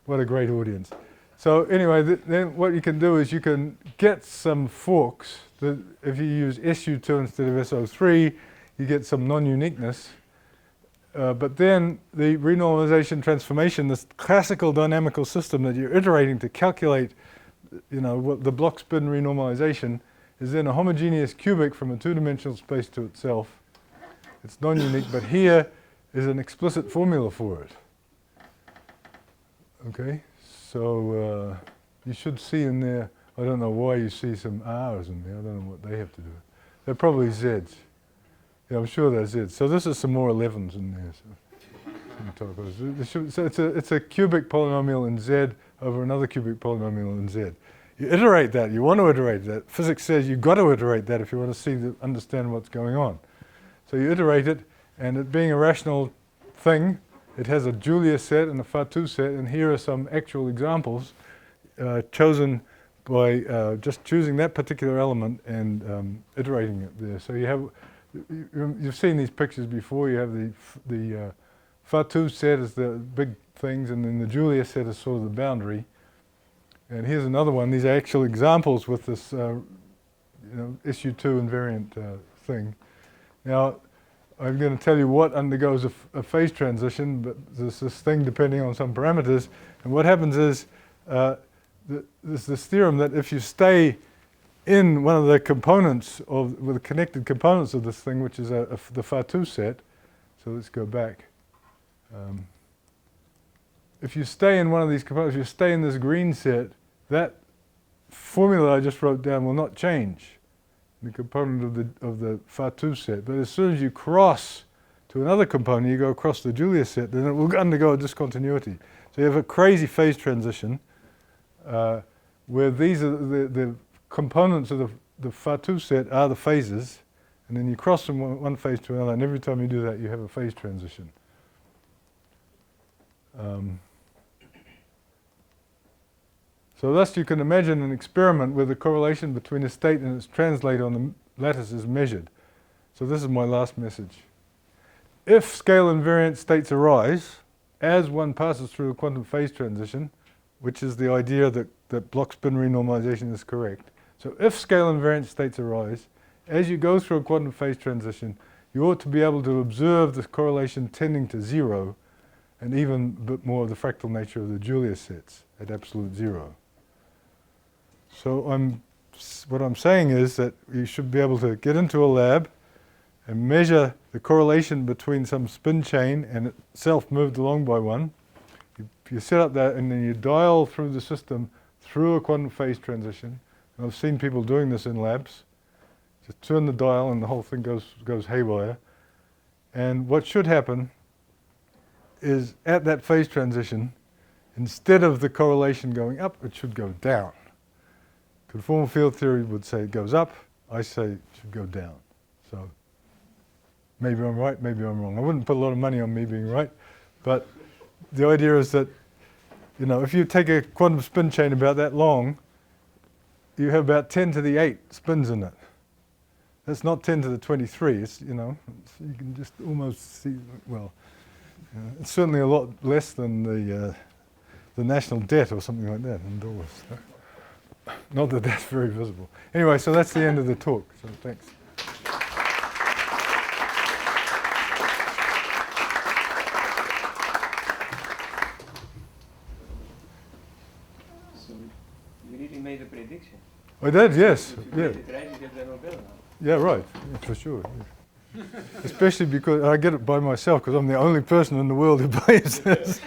What a great audience. So anyway, then what you can do is you can get some forks that if you use SU2 instead of SO3, you get some non-uniqueness. But then the renormalization transformation, this classical dynamical system that you're iterating to calculate, what the block spin renormalization, is then a homogeneous cubic from a two-dimensional space to itself. It's non-unique, but here is an explicit formula for it. Okay, so you should see in there, I don't know why you see some R's in there, I don't know what they have to do. They're probably Z's. Yeah, I'm sure they're Z's. So this is some more 11s in there. So it's a cubic polynomial in Z over another cubic polynomial in Z. You iterate that, you want to iterate that. Physics says you've got to iterate that if you want to understand what's going on. So you iterate it, and it being a rational thing, it has a Julia set and a Fatou set, and here are some actual examples chosen by just choosing that particular element and iterating it there. So you've seen these pictures before. You have the Fatou set is the big things, and then the Julia set is sort of the boundary. And here's another one. These are actual examples with this, issue 2 invariant thing. Now, I'm going to tell you what undergoes a phase transition, but there's this thing depending on some parameters. And what happens is there's this theorem that if you stay in one of the components with the connected components of this thing, which is the Fatou set, so let's go back. If you stay in one of these components, if you stay in this green set, that formula I just wrote down will not change, the component of the Fatou set. But as soon as you cross to another component, you go across the Julia set, then it will undergo a discontinuity. So you have a crazy phase transition where these are the components of the Fatou set are the phases, and then you cross from one phase to another, and every time you do that, you have a phase transition. So thus you can imagine an experiment where the correlation between a state and its translate on the lattice is measured. So this is my last message. If scale invariant states arise, as one passes through a quantum phase transition, which is the idea that block spin renormalization is correct. So if scale invariant states arise, as you go through a quantum phase transition, you ought to be able to observe the correlation tending to 0, and even a bit more of the fractal nature of the Julia sets at absolute 0. So what I'm saying is that you should be able to get into a lab and measure the correlation between some spin chain and itself moved along by one. You set up that, and then you dial through the system through a quantum phase transition. And I've seen people doing this in labs. Just turn the dial and the whole thing goes haywire. And what should happen is at that phase transition, instead of the correlation going up, it should go down. Conformal field theory would say it goes up. I say it should go down. So maybe I'm right, maybe I'm wrong. I wouldn't put a lot of money on me being right, but the idea is that, if you take a quantum spin chain about that long, you have about 10 to the 8 spins in it. That's not 10 to the 23. It's, you can just almost see, well, it's certainly a lot less than the national debt or something like that in dollars. Not that that's very visible. Anyway, so that's the end of the talk. So thanks. So you really made a prediction. I did, yes. If Yeah. you get it right, you get the Nobel now. Yeah, right. Yeah, for sure. Yeah. Especially because I get it by myself, because I'm the only person in the world who believes this.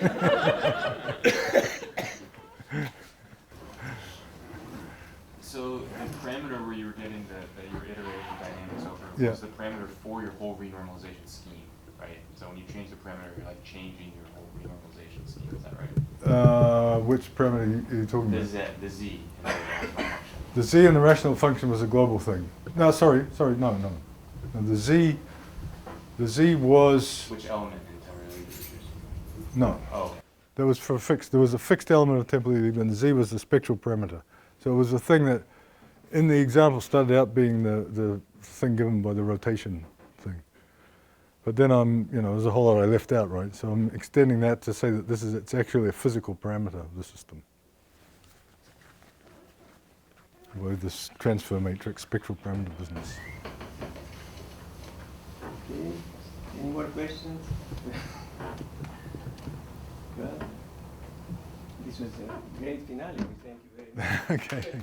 So the parameter where you were getting that you were iterating dynamics over Yeah. was the parameter for your whole renormalization scheme, right? So when you change the parameter, you're like changing your whole renormalization scheme. Is that right? Which parameter are you talking The about? Z, the Z, in the rational function. The z in the rational function was a global thing. No, sorry, no. The z was, Which element in temporary Lieber's? no. Oh, There was a fixed element of temporally Lieber, and the z was the spectral parameter. So it was the thing that, in the example, started out being the thing given by the rotation thing. But then there's a whole lot I left out, right? So I'm extending that to say that it's actually a physical parameter of the system. With this transfer matrix spectral parameter business. more questions? Well, this was a great finale. We thank you very much. Okay.